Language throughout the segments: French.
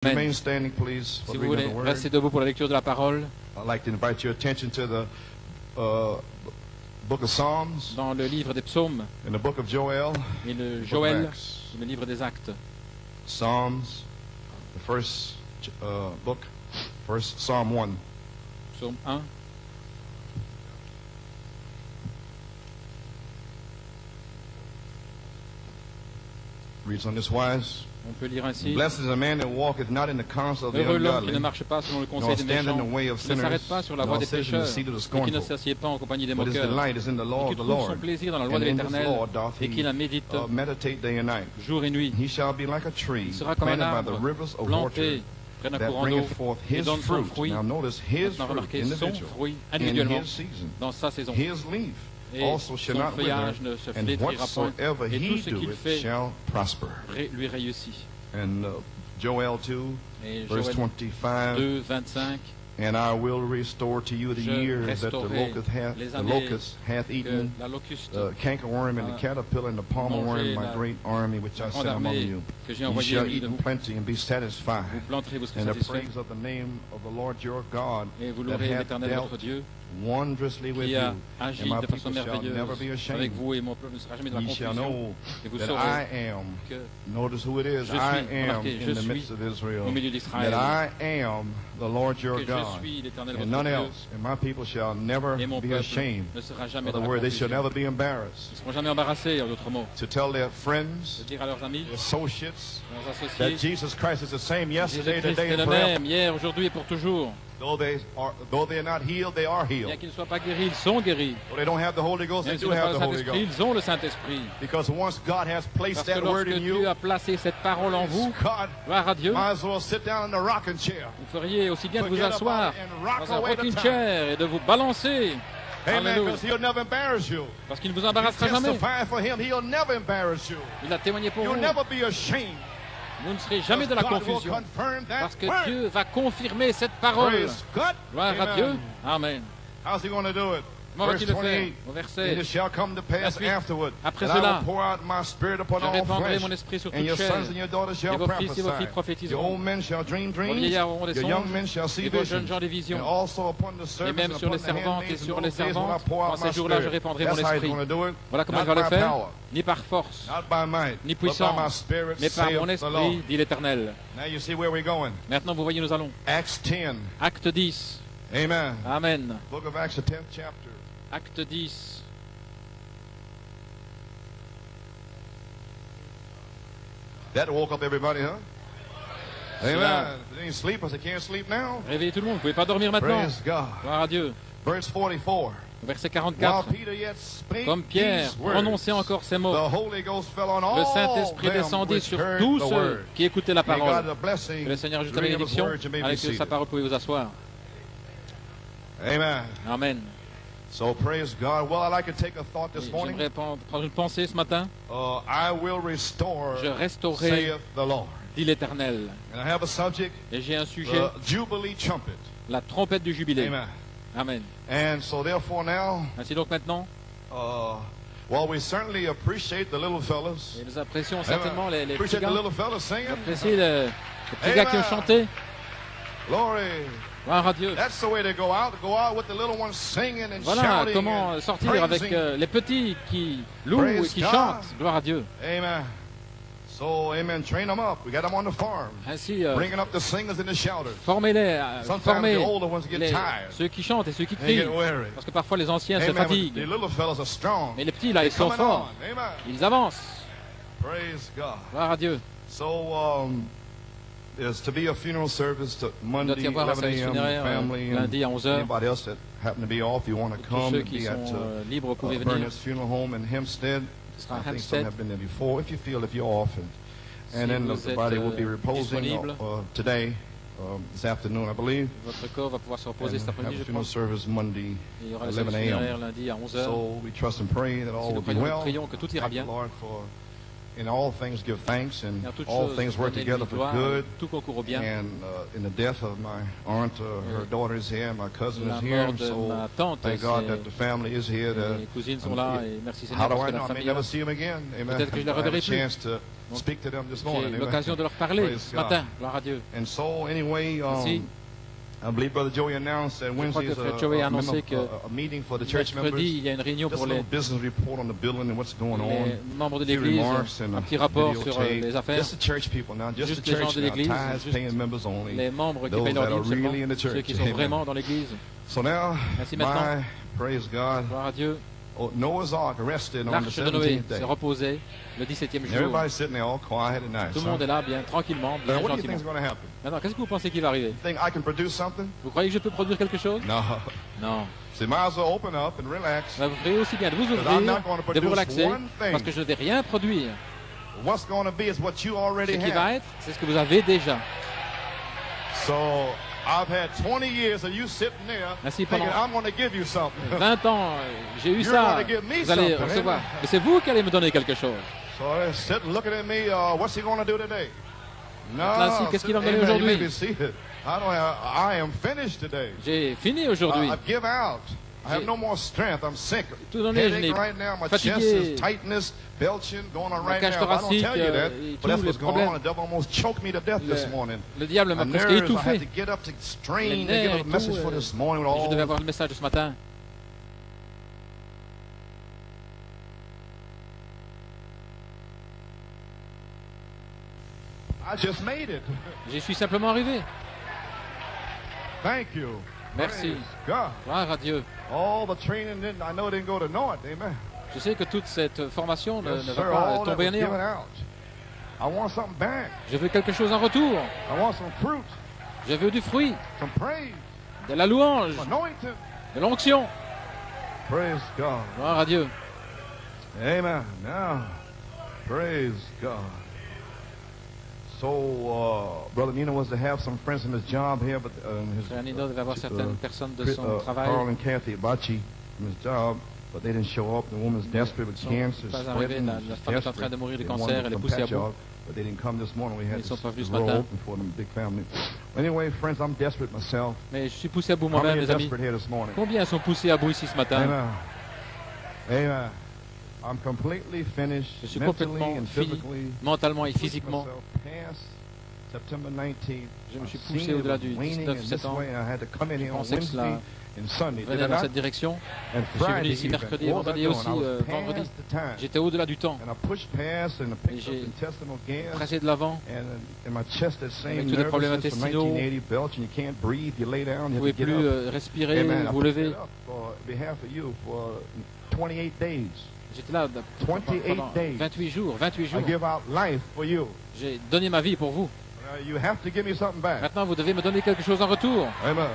Remain standing, please, for Si the vous reading voulez of the word. rester debout pour la lecture de la parole, I'd like to invite your attention to the book of Psalms dans le livre des psaumes and the book of Joel, et le book of Joël, Acts. le livre des actes. Psalms, the first book, first Psalm 1. Psaume 1. Reads on this wise. On peut lire ainsi. Blessed is a man that walketh not in the counsel of the Heureux l'homme qui ungodly, ne marche pas selon le nor conseil des stand in méchants, the way of qui ne sinners, s'arrête pas sur la voie nor des sits in the pécheurs, seat of the et qui ne scornful. s'assied pas en compagnie des But his moqueurs, delight is in the law et qui of the trouve son Lord, plaisir dans la loi de and in his l'Éternel, law doth et qui he la médite meditate day and night. jour et nuit. He shall be like a tree Il sera comme un planted by the arbre rivers of water planté près d'un that courant d'eau bringeth forth et his donne son fruit. fruit. Now notice his Maintenant, fruit, remarquez son individual, fruit in individuellement his season. dans sa saison. His leaf Et also shall son not wither, feuillage ne se and flétrira point, whatsoever et tout he ce qu'il doeth fait shall prosper. lui réussit. And Joel 2, Et verse Joël 25, 2, 25, and I will restore to you the Je years that the restaurerai locust les hath que eaten, la locuste, the cankerworm and the caterpillar and the palmer worm, manger my la great army which I grande sent among armée you. que j'ai You envoyée shall au milieu eat de in vous. plenty and be satisfied. Vous planterez, vous serez And the satisfaits, praise of the name of the Lord your God et vous that louerez hath l'Éternel dealt votre Dieu, wondrously with qui you, a agi and my de façon people shall never be merveilleuse avec ashamed. vous, et mon peuple ne sera jamais dans la Ye shall confusion. know Et vous that saurez I am, que notice who it is, je suis, I am remarquez, in je the suis midst of Israel, au milieu d'Israël, that I am the Lord your que je God, suis l'Éternel and votre none Dieu, else, and my people shall never et mon be peuple ashamed. ne sera In jamais dans other la words, they shall confusion. never be embarrassed. Ils ne seront jamais embarrassés, en d'autres mots, To tell their de friends, dire à leurs amis, their associates, leurs that associés, Jesus Christ is the same yesterday, Jésus-Christ today, est le and forever. même, hier, aujourd'hui et pour toujours. Though they are not healed, they are Bien healed. qu'ils ne soient pas guéris, ils sont guéris. Though they don't have the Holy Ghost, they Même s'ils do n'ont pas have le the Holy Saint-Esprit, Ghost. ils ont le Saint-Esprit. Because once God has placed Parce que that word lorsque in Dieu you, a placé cette parole en vous, God gloire à Dieu, might as well sit down in the rocking chair. vous feriez aussi bien de vous Forget asseoir about it and rock dans un away the rocking time. chair et de vous balancer. Amen. Alléluia. Because he'll never embarrass you. Parce qu'il ne vous You embarrassera jamais. testify for him, he'll never embarrass you. Il a témoigné pour You'll vous. never be ashamed. Vous ne serez jamais de la God will confusion. confirm that Parce que word. Dieu va confirmer cette parole. Praise God. Gloire à Amen. Dieu. Amen. How's he going to do it? Comment Verse va-t-il le faire? 28. Au And verset, it shall come to pass suite, afterward après that I cela, will pour out my spirit upon je all répandrai flesh, mon esprit sur and your toute chair, sons and your daughters shall et vos fils et vos filles prophesy. prophétiseront. Your old men shall dream Vos dreams, vieillards auront des your young songes, men shall see et vos visions, jeunes gens des and visions. also upon the Et servants même and sur les upon the servantes et handmaids in sur les those days when I servantes, pour en out ces my jours-là, je spirit. répandrai mon That's how he's esprit. going to do it. Voilà comment Not il va le by faire, power, ni par force, not by might, ni but by puissance, my spirit, mais par saith mon the Lord. esprit, dit l'Éternel. Now you see where we're going. Maintenant, vous voyez, nous allons. Acts 10. Acte 10. Amen. Amen. Book of Acts, the 10th chapter. Acte 10. That woke up everybody, huh? Cela- Amen. If they ain't sleepers, they can't sleep now. Réveillez tout le monde, vous ne pouvez pas dormir maintenant. Praise God. Gloire à Dieu. Verse 44. Verset While 44. Peter yet spake Comme Pierre these words, prononçait encore ces mots, the Holy Ghost fell on le all Saint-Esprit them descendit which sur heard tous the ceux word. qui écoutaient la May God parole. a blessing. Que le Seigneur ajoute la the reading of His bénédiction. word, you may be Avec sa seated. parole, pouvez vous asseoir. Amen. Amen. So praise God. Well, I'd like to take a thought this Et morning. j'aimerais prendre une pensée ce matin. I will restore, Je restaurerai, saith the Lord. dit l'Éternel. And I have a subject, Et j'ai un sujet, the Jubilee trumpet. la trompette du jubilé. Amen. Amen. And so therefore now, Ainsi donc maintenant, well, we certainly appreciate the little fellas. et nous apprécions certainement les petits Appreciate the gars. little fellas singing. Appréciez les petits gars qui ont chanté. Glory. Gloire à Dieu. That's the way to go out. Go out with the little ones singing and Voilà shouting comment and sortir avec praising. les petits qui louent et Praise qui God. chantent. Gloire à Dieu. Amen. So, amen. Train them up. We got them on the farm. Ainsi, Bringing up the singers and the shouters. formez-les, Sometimes formez the older ones get tired. ceux qui chantent et ceux qui They crient. get weary. Parce que parfois les anciens se Amen. But the fatiguent. little fellas are strong. Mais les petits là, They're ils sont coming forts. on. Amen. Ils avancent. Praise God. Gloire à Dieu. So, there's to be a funeral service to Il doit Monday, y avoir un 11 service a.m. funéraire family, and lundi à 11h. anybody else that happen to be off, you want to Tous come ceux and qui be at sont libres, vous pouvez venir. Burness Funeral Home in Hempstead. Ce sera à I think Hempstead. some have been there before. If you feel if you're off, and then vous the êtes, body will be reposing disponible. today, this afternoon, I believe. Votre corps va pouvoir se reposer And cet have après-midi, a je funeral pense. service Monday, Et il y aura le 11 service funéraire a.m. lundi à 11h. So we trust and pray that all Si will nous be well. prions que tout ira Thank bien. the Lord for in all things give thanks, and Et en toutes all choses, things work donnez-lui together for gloire, good. tout concourt au bien. And in the death of my aunt, her daughter is here, my cousin La is here, mort de so ma tante, thank God that c'est- the family is here. les cousines sont là et merci How Seigneur do parce I que know? la I may famille est là. never see them again. Amen. Peut-être que je les I had a reverrai plus. chance to speak to them this morning. J'ai Amen. l'occasion de leur parler Praise ce God. matin, gloire à Dieu. And so, anyway, Merci. I believe Brother Joey announced that Je crois Wednesday que is Frère Joey a annoncé que a meeting for the church members. mercredi, il y a une réunion Just a pour little les business report on the building and what's going on. membres de Few l'Église, remarks and un a petit rapport sur videotape. les affaires. Just the church people now, just Juste the les gens church de now, l'Église, tithes juste paying members only. les membres qui Those payent leur that are dîme seulement, really in the church. ceux qui sont Amen. vraiment dans l'Église. So now, Ainsi maintenant, my, praise God, gloire à Dieu, Noah's Ark rested on the l'arche de Noé 17th day. s'est reposée le 17e jour. Everybody's sitting there all quiet and nice. Tout le monde est là, bien tranquillement, bien Now, what do you think gentiment. is going to happen? Maintenant, qu'est-ce que vous pensez qui va arriver? Think I can produce something? Vous croyez que je peux produire quelque chose? No. Non. So you might as well open up and relax. Vous ferez aussi bien de vous I'm ouvrir, not going to de vous produce relaxer, one thing. parce que je ne vais rien produire. What's going to be is what you Ce already qui va have. être, c'est ce que vous avez déjà. So I've had 20 years of you sitting there Ainsi, thinking pendant I'm going to give you something. 20 ans, j'ai eu You're ça. gonna give me Vous allez something, recevoir. amen. Mais c'est vous qui allez me donner quelque chose. So they're sitting looking at me. What's he going to do today? Là-ci, qu'est-ce qu'il va me donner amen, you may aujourd'hui? be seated. I am finished today. J'ai fini aujourd'hui. I give out. I have J'ai no more strength. I'm sick. tout donné, je Headache n'ai right now. My fatigué. chest is tightness, belching going on Ma right cage now. I don't thoracique, tell you that, et but that's tous what's les going problèmes. on. The devil almost choked me to death this morning. Le diable m'a My presque nerves, I étouffé. had to get up to strain to Les give nerfs a et message tout, for this morning with Je devais all. avoir le message de ce matin. I just made it. J'y suis simplement arrivé. Thank you. Merci. Praise God. Gloire à Dieu. All the training I know didn't go to naught. Amen. Je sais que toute cette formation ne Yes, va sir. pas All that tomber was en given néant. out. I want something back. Je veux quelque chose en retour. I want some fruit, Je veux du fruit, some praise, de la louange, some anointing. de l'onction. Praise God. Gloire à Dieu. Amen. Now, praise God. So, Brother Nino was to have some friends in his job here, but his Frère Nino devait avoir certaines personnes de son Carl travail. and Kathy Abachi from his job, but they didn't show up. The woman's desperate with Ils sont cancer, pas arrivés. spreading. La femme est en train de mourir de cancer. Elle est poussée à bout. But they didn't come this morning. We had Ils sont this pas venus ce row matin. open for them, big family. Anyway, friends, I'm desperate myself. Mais je suis poussé à bout How moi-même, many mes are amis. desperate here this morning? Combien sont poussés à bout ici ce matin? Amen. Amen. I'm completely finished Je suis mentally complètement and fini, physically. mentalement et Pushed physiquement. myself past September 19th. Je me suis I've seen poussé it au-delà was du waning 19 in this septembre. way, and I had to come in Je here on pensais que cela Wednesday and Sunday. Did I venait dans not? cette direction. And Je suis venu Friday ici even. mercredi et What was I vendredi doing? aussi, I was vendredi. past the time. J'étais au-delà du temps. And I pushed past and I Et picked j'ai up intestinal gas. pressé de l'avant. And my chest, that same Avec tous les problèmes nervousness from intestinaux. 1980 belch, and you can't breathe, you lay down, Vous you ne have pouvez to get plus up. respirer, Amen. I vous put lever. that up for behalf of you for 28 days. J'étais là 28 pendant days. 28 jours. 28 I jours. give out life for you. J'ai donné ma vie pour vous. You have to give me something back. Maintenant, vous devez me donner quelque chose en retour. Amen.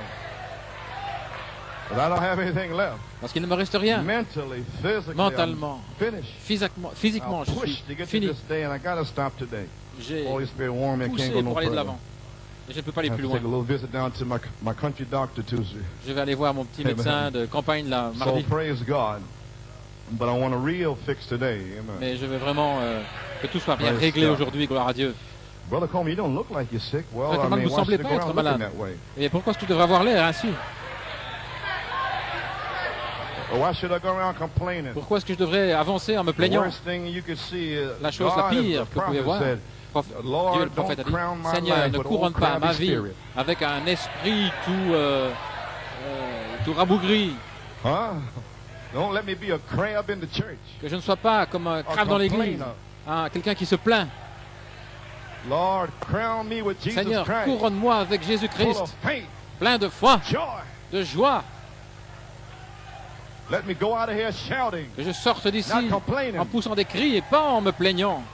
But I don't have anything left. Parce qu'il ne me reste rien. Mentally, physically, Mentalement, I'm finished. physiquement, I je pushed suis to get to fini. this day, and I got to stop today. J'ai Holy Spirit warned me I can't poussé go no pour aller de further. l'avant. Et je ne peux pas I aller have plus to take a loin. little visit down to my country doctor Tuesday. Je vais aller voir mon petit Amen. médecin de campagne là, So mardi. praise God. But I want a real fix today. Amen. Mais je veux vraiment que tout soit bien Praise réglé God. aujourd'hui, gloire à Dieu. Brother Coleman, you don't look like you're sick. Well, Frère I Coleman, mean, vous why semblez should you pas go être around looking malade. that way? Et pourquoi est-ce que tu devrais avoir l'air ainsi? Or why should I go around complaining? Pourquoi est-ce que je devrais avancer en me The plaignant? worst thing you could see is La chose la God, pire as the que vous pouvez prophet voir, said, Dieu, Lord, le prophète, a don't dit, crown my Seigneur, life ne with couronne old pas ma crabby vie spirit. avec un esprit tout rabougri, Huh? Don't let me be a crab in the church. que je ne sois pas comme un A crabe dans l'église, complainer. quelqu'un qui se plaint. Lord, crown me with Jesus Seigneur, Christ. couronne-moi avec Full Jésus-Christ, of faith, plein de foi, joy. de joie, Let me go out of here shouting, que je sorte d'ici not complaining. en poussant des cris et pas en me plaignant.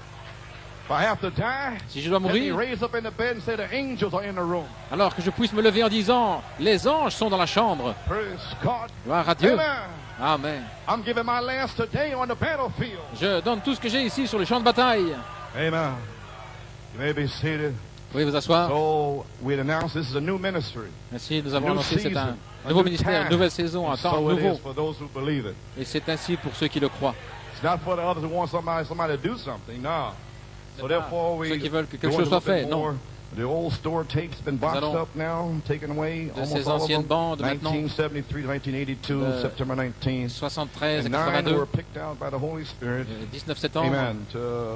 If I have to die, Si je dois let me mourir, raise up in the bed and say the angels are in the room. alors que je puisse me lever en disant, les anges sont dans la chambre. Praise God. Gloire à Dieu. Amen. Amen. I'm giving my last today on the battlefield. Je donne tout ce que j'ai ici sur le champ de bataille. Amen. You may be seated. Vous pouvez vous asseoir. So we'd announced this is a new ministry. Ainsi, nous avons New annoncé c'est un season, a nouveau new ministère, time. une nouvelle saison, un And temps so it nouveau. is for those who believe it. Et c'est ainsi pour ceux qui le croient. It's not for the others who want somebody to do something. No. So therefore, we ceux qui veulent que quelque go chose into a soit bit fait. Non. more. The old store tapes been boxed allons up now, taken away. de Almost ces all of anciennes them. bandes maintenant, 1973 to 1982, de September 19th. 73 et And 9 82, were picked out by the Holy Spirit. 19 septembre, Amen.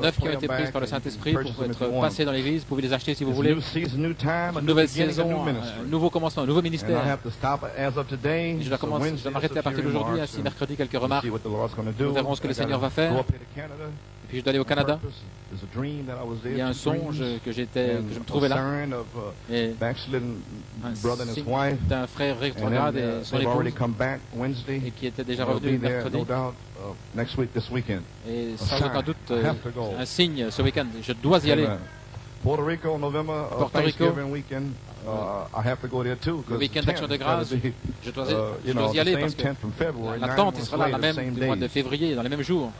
9 qui ont été prises par le Saint-Esprit pour être passées dans l'église. Vous pouvez les acheter si vous voulez. New season, new time, a Une new nouvelle beginning, a new saison, ministry. un nouveau commencement, un nouveau And I ministère. have to stop as of today. Et je dois So commencer, je Wednesday, dois m'arrêter à partir just a few d'aujourd'hui. remarks Ainsi, and mercredi, quelques we'll remarques. see what the Lord's going to do. Nous verrons ce que le I gotta Seigneur va faire. go up here to Canada. Et puis je dois aller au Canada. There's a dream that I was there, Il y a un two songe dreams, que je and me trouvais a là. sign of Et backslidden un brother and his signe wife. d'un frère And rétrograde then, et son they've already épouse, come back Wednesday. et qui était déjà They'll revenu be there, mercredi. no doubt, next week, this weekend. Et A sans sign. aucun doute, I have to go. un signe ce week-end. Je dois y aller. Amen. Puerto Rico, November, Porto Rico. Thanksgiving weekend. I have to go there too. Le week-end d'Action de Grâce, je dois you know, y aller the parce same que 10th from February, la 9 tente il months sera là, la later, même same du mois de day. février, dans les mêmes jours.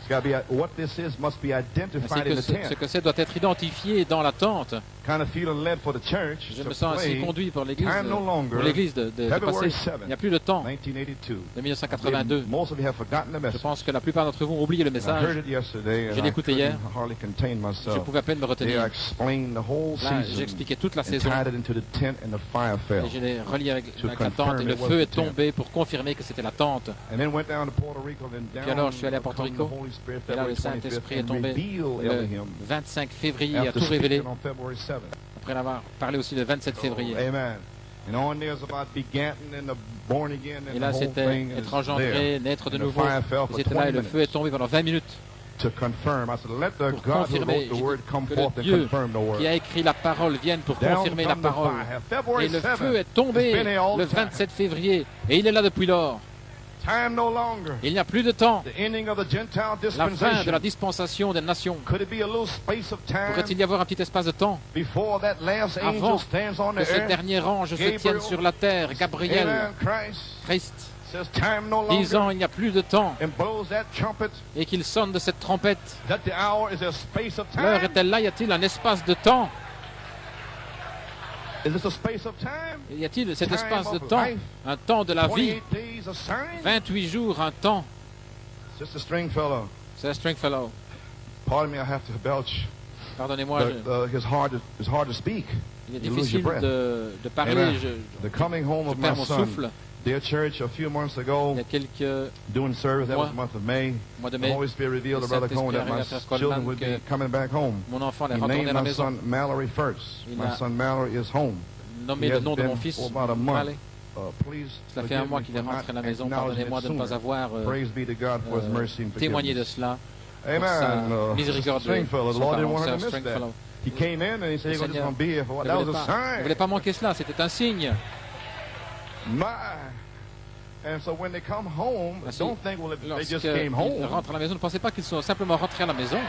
It's got to be what this is must be Ainsi identified in que the ce tent. que c'est doit être identifié dans la tente. Kind of feeling led for the church Je to me sens ainsi play conduit par l'Église, Time No Longer, pour l'Église de February passer. 7th, Il n'y a plus de temps 1982. de 1982. Most of you have forgotten the Je message. pense que la plupart d'entre vous ont oublié le And I heard message. it yesterday, Je and l'ai I écouté couldn't hier. hardly contain Je myself. pouvais à peine me There, I retenir. explained the whole Là, season j'expliquais toute la and saison. tied it into the tent, and the fire fell. Et je l'ai relié avec To la tente et le confirm it feu was est the tent. tombé pour confirmer que c'était la tente. And then went down to Puerto Rico, then down Puis alors, je suis allé à Porto come Rico. the Holy Spirit, Et là, February le Saint-Esprit 25th, est and tombé revealed le Elohim 25 février, a after tout révélé, speaking on February 7th. après l'avoir parlé aussi le 27 février. Amen. And on there's about begotten and the born again and Et the là, whole c'était thing is être engendré, there. naître de And the nouveau. fire fell for Ils étaient là et 20 le feu est tombé pendant 20 minutes to confirm. I said, let the pour God who confirmer wrote the word come que forth le and Dieu confirm the word. qui a écrit la parole vienne pour Down confirmer la come the parole. fire. February Et le 7th. feu est It's tombé been here all le the time. 27 février et il est là depuis lors. Time no longer. Il n'y a plus de temps. The ending of the Gentile La fin de la dispensation. dispensation des nations. Could it be a little space of time Pourrait-il y avoir un petit espace de temps before that last angel avant stands on the que ce earth? dernier ange se Gabriel. tienne sur la terre, Gabriel, Amen. Christ Christ, says time no longer. disant il n'y a plus de temps And blows that trumpet. et qu'il sonne de cette trompette. That the hour is a space of L'heure time. est-elle là? Y a-t-il un espace de temps? Is this a space of time? Y a-t-il cet Time espace de of temps? life. Un temps de la vie? 28 days a sign? 28 jours, un temps. Sister Stringfellow, C'est un Stringfellow. pardon me, I have to belch. Pardonnez-moi, It's hard to speak. il est You lose difficile your breath. de parler. Amen. Je The coming home of my perds mon son. souffle. Dear church, a few months Il ago, y a quelques doing service, that was the mois, month of May, mois de the mai, Holy Spirit revealed le to Brother Saint-Esprit Cohen that arrive my à Frère children Coleman would be que coming back home. mon enfant est He retourné named à la my maison. son Mallory first. Il My a son Mallory is home. Nommé He le has nom de been mon fils. for about a month. Allez. Please Cela fait un forgive mois me qu'il est for rentré à la not maison. acknowledging Pardonnez-moi it de ne pas sooner. avoir Praise be to God for His mercy and témoigné de forgiveness. cela. Pour sa Amen. miséricorde de Stringfellow, the son Lord didn't parent, want her Sir to miss that. Stringfellow. He came in and he said, Le "You're just Seigneur going to be here for what?" ne That was voulait a pas, ne voulait sign. pas manquer cela, c'était un signe. My. And so when they come home, Ainsi, don't think, well, they just lorsqu'ils came home. rentrent à la maison, ne pensez pas qu'ils sont simplement rentrés à la maison.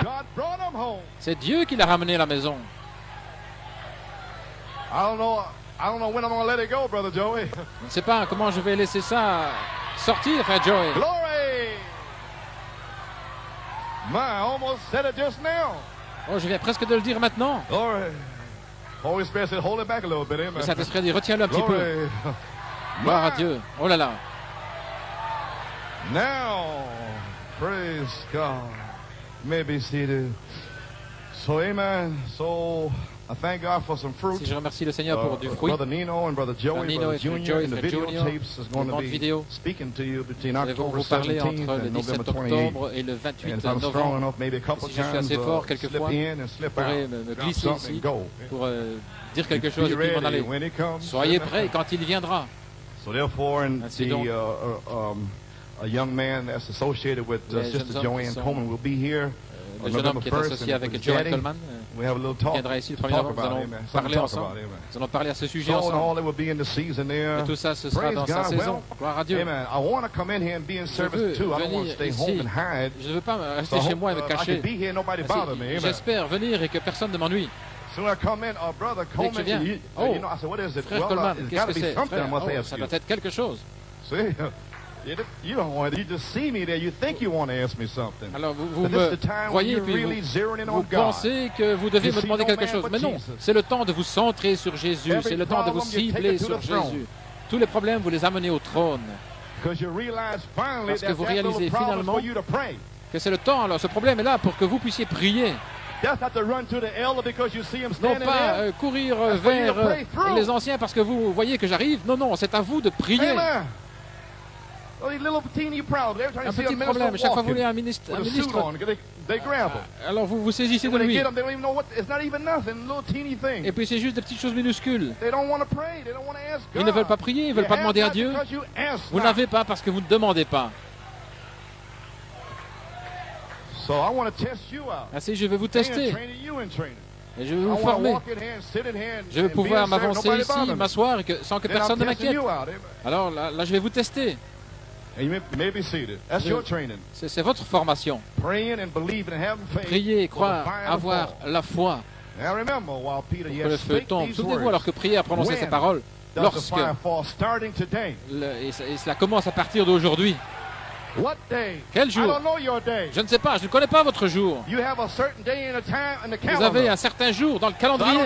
God brought them home. C'est Dieu qui l'a ramené à la maison. I don't know when I'm going to let it go, Brother Joey. Je ne sais pas comment je vais laisser ça sortir, frère Joey. Glory! I almost said it just now. Oh, je viens presque de le dire maintenant. Glory. Holy Spirit said, hold it back a little bit. Le Amen. Saint-Esprit a dit, retiens-le un petit peu. Glory. Gloire à Dieu. Oh là là. Now, praise God. You may be seated. So, amen. So, I thank God for some fruit. Si je remercie le Seigneur pour du fruit. Brother Nino and Brother Joey, Nino Brother et Frère Junior, Joey, and the Frère Junior, videotapes is going les to bandes be vidéo. speaking to you between Nous allons October vous parler 17th entre le and November 17 28th. octobre et le 28 And if I'm strong novembre. enough, maybe a couple Si je suis times assez fort slip quelquefois, in and slip je pourrais out, me drop glisser something ici and go. pour dire quelque chose Be et puis m'en ready aller. when it comes. Soyez prêts quand il viendra. So therefore, and Ainsi donc, a young man that's associated with les Sister jeunes hommes Joanne qui sont- Coleman will be here Le on jeune homme November qui est 1st associé and avec with Joel Daddy. Coleman We have a little talk, viendra ici le 1er talk novembre. Nous about allons it, amen. Something parler to talk ensemble. about, amen. Nous allons parler à ce sujet So and ensemble. all that will be in the season there. Et tout ça, ce sera Praise dans sa God. saison. Well, Gloire à Dieu. amen. I want to come in here and be in veux service too. I don't want to venir stay ici. home and hide. Je ne veux pas So rester I chez hope, moi et me I cacher. can be here, nobody bother me. Ainsi, Amen. j'espère venir et que personne ne m'ennuie. So when I come in, Brother Dès que je Coleman, viens, you know, I said, what is it? Frère Well, Coleman, it's qu'est-ce got que to be c'est? something I Frère, must ask ça you. doit être quelque chose. See, you don't want it. You just see me there. You think you want to ask me something. Alors vous But this is the me time when voyez you're puis really zeroing in vous on God. pensez que vous devez You me see demander no quelque man chose. but Mais non, Jesus. c'est le temps de vous centrer sur Jésus. Every C'est le temps de vous problem, you take cibler it to sur the throne. Jésus. Tous les problèmes, vous les amenez au trône. Parce que vous réalisez finalement que c'est le temps, alors ce problème est là pour que vous puissiez prier. Non pas courir vers les anciens parce que vous voyez que j'arrive. Non, non, c'est à vous de prier. Un petit problème, chaque fois que vous voulez un ministre, alors vous vous saisissez de lui. Et puis c'est juste des petites choses minuscules. Ils ne veulent pas prier, ils ne veulent pas demander à Dieu. Vous n'avez pas parce que vous ne demandez pas. Ainsi, je vais vous tester. Et je vais vous former. Je vais pouvoir m'avancer ici, m'asseoir sans que personne ne m'inquiète. Alors là, je vais vous tester. C'est votre formation. Prier, croire, avoir la foi. Pour que le feu tombe. Souvenez-vous, alors que Pierre a prononcé ces paroles, lorsque et cela commence à partir d'aujourd'hui. Quel jour? Je ne sais pas, je ne connais pas votre jour. Vous avez un certain jour dans le calendrier.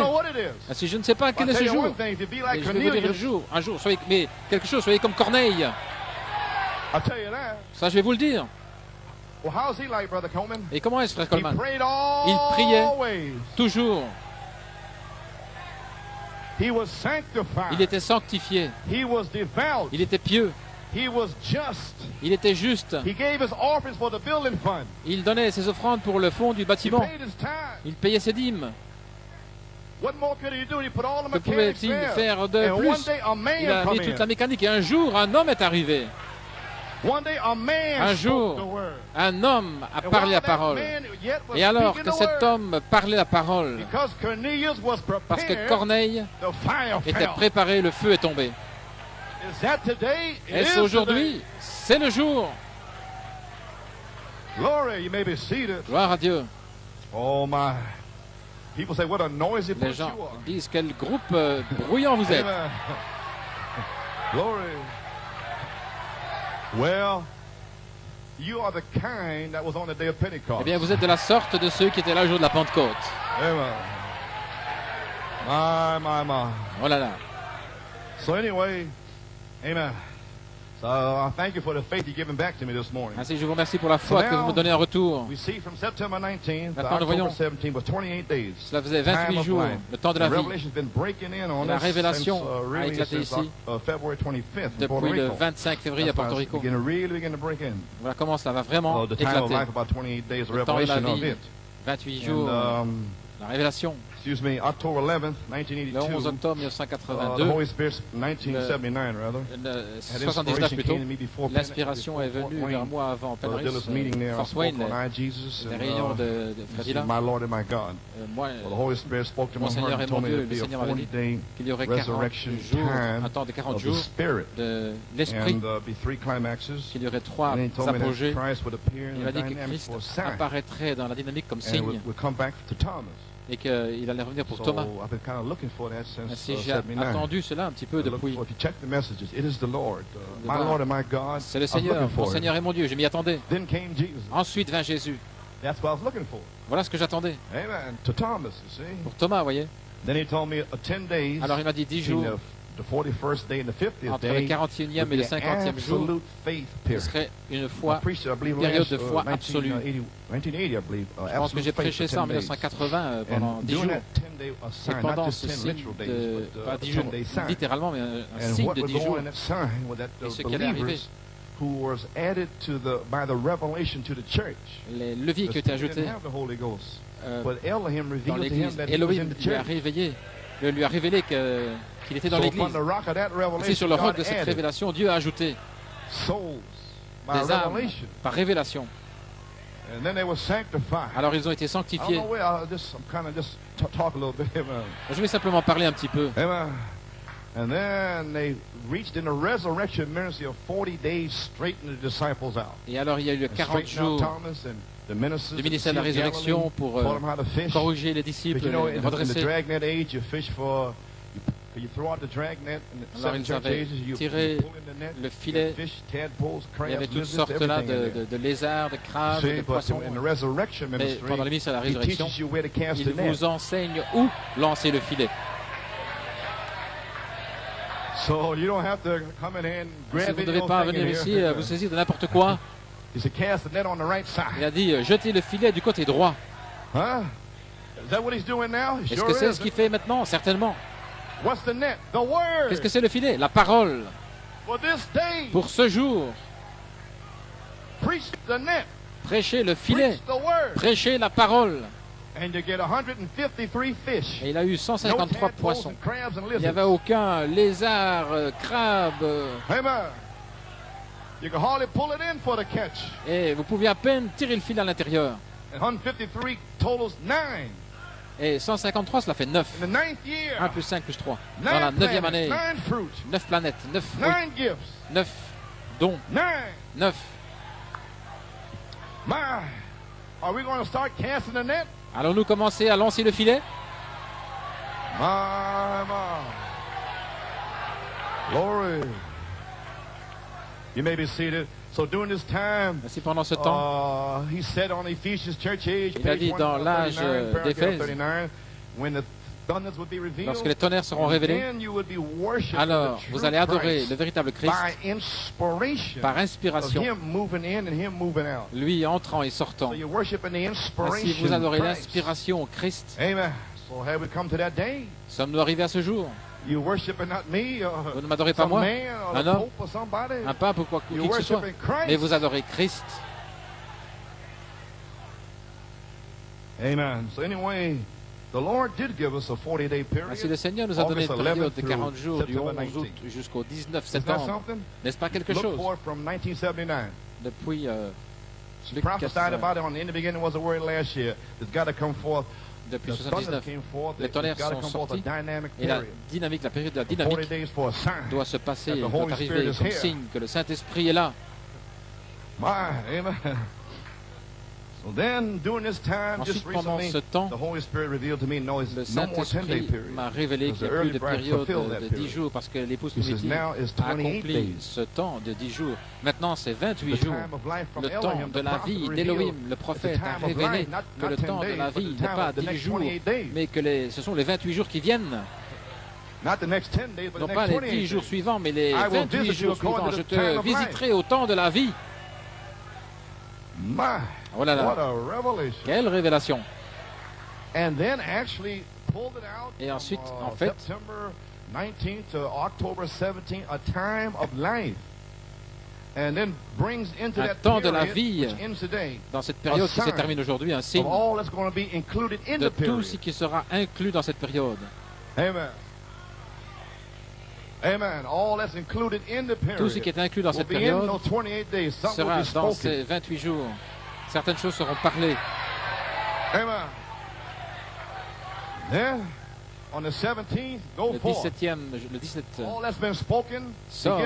Si je ne sais pas quel est ce jour, et je vais vous dire un jour, soyez, mais quelque chose, soyez comme Corneille. Ça, je vais vous le dire. Et comment est-ce, frère Coleman? Il priait toujours. Il était sanctifié. Il était pieux. Il était juste. Il donnait ses offrandes pour le fonds du bâtiment. Il payait ses dîmes. Que pouvait-il faire de plus? Il a mis toute la mécanique. Et un jour, un homme est arrivé. Un jour, un homme a parlé la parole. Et alors que cet homme parlait la parole, parce que Corneille était préparé, le feu est tombé. Est-ce aujourd'hui? C'est le jour. Gloire à Dieu. Les gens disent quel groupe bruyant vous êtes. Eh bien, vous êtes de la sorte de ceux qui étaient là le jour de la Pentecôte. Oh là là. Ainsi, je vous remercie pour la foi que vous me donnez en retour. Maintenant, nous voyons, cela faisait 28 jours, le temps de la vie. Et la révélation a éclaté ici depuis le 25 février à Porto Rico. Voilà comment ça va vraiment éclater. Le temps de la vie, 28 jours, la révélation. Le 11 octobre 1982, 79 plutôt, l'inspiration est venue vers moi avant Paris, Fort Wayne, les réunions de Fredila. Moi, mon Seigneur et mon Dieu, le Seigneur m'avait dit qu'il y aurait 40 jours, un temps de 40 jours de l'Esprit, qu'il y aurait 3 apogées. Il m'a dit que Christ apparaîtrait dans la dynamique comme signe. Et qu'il allait revenir pour Thomas. Ainsi, j'ai attendu cela un petit peu depuis. C'est le Seigneur, mon Seigneur et mon Dieu, je m'y attendais. Ensuite vint Jésus. Voilà ce que j'attendais. Pour Thomas, vous voyez. Alors il m'a dit 10 jours. Entre le 41e et le 50e jour, ce serait une période de foi absolue. Je pense que j'ai prêché ça en 1980 pendant 10 jours. Et pendant ce signe de, pas 10 jours littéralement, mais un signe de 10 jours, et ce qui allait arriver, les leviers qui ont été ajoutés dans l'église, Elohim lui a révélé qu'il était dans l'église. Ainsi, sur le roc de cette révélation, Dieu a ajouté des âmes par révélation. Alors ils ont été sanctifiés. Je vais simplement parler un petit peu. Et alors il y a eu le 40 jours du ministère de la résurrection pour corriger les disciples, les redresser. Alors ils avaient tiré le filet, il y avait toutes sortes là de lézards, de crabes, de poissons. Mais pendant le ministère de la résurrection, il vous enseigne où lancer le filet. So you don't have to come in and grab vous ne devez pas venir ici vous saisir de n'importe quoi. He said, cast the net on the right side. Il a dit jetez le filet du côté droit. Huh? Is that what he's doing now? Est-ce que c'est ce qu'il fait maintenant? Certainement. What's the net? The word. Qu'est-ce que c'est le filet? La parole. For this day. Pour ce jour. Preach the net. Prêchez le filet. Prêchez la parole. And you get 153 fish. Et il a eu 153 poissons. Il n'y avait aucun lézard, crabe. Amen. You can hardly pull it in for the catch. Et vous pouviez à peine tirer le fil à l'intérieur. 153 totals 9. Et 153, cela fait 9. 1 plus 5 plus 3. Dans la 9e année, 9 planètes, 9 fruits, 9 dons, 9. Are we going to start casting the net? Allons-nous commencer à lancer le filet? My. Glory. You may be seated. So during this time, ainsi pendant ce temps, he said on Ephesians church age, il a dit dans l'âge d'Éphèse, lorsque les tonnerres seront révélés, alors vous allez adorer le véritable Christ par inspiration, lui entrant et sortant. Ainsi vous adorez l'inspiration au Christ. Sommes-nous arrivés à ce jour? Vous ne m'adorez pas moi, un homme, un pape ou quoi que ce soit, mais vous adorez Christ. Amen. So anyway, the Lord did give us a 40-day period. Ainsi le Seigneur nous a donné une période de 40 jours du 11 août jusqu'au 19 septembre. N'est-ce pas quelque chose? Depuis Luc 4. Depuis 1979, les tonnerres sont sortis et la dynamique, la période de la dynamique doit se passer, doit arriver comme signe que le Saint-Esprit est là. Ensuite, pendant ce temps, le Saint-Esprit m'a révélé qu'il n'y a plus de période de 10 jours parce que l'épouse primitive a accompli ce temps de 10 jours. Maintenant, c'est 28 jours. Le temps de la vie d'Élohim, le prophète, a révélé que le temps de la vie n'est pas 10 jours, mais que ce sont les 28 jours qui viennent. Non pas les 10 jours suivants, mais les 28 jours suivants. Je te visiterai au temps de la vie. Oh là là, quelle révélation! Et ensuite, en fait, un temps de la vie dans cette période qui se termine aujourd'hui, un signe de tout ce qui sera inclus dans cette période. Amen. Tout ce qui est inclus dans cette période sera dans ces 28 jours. Certaines choses seront parlées. Amen. Le 17 sort,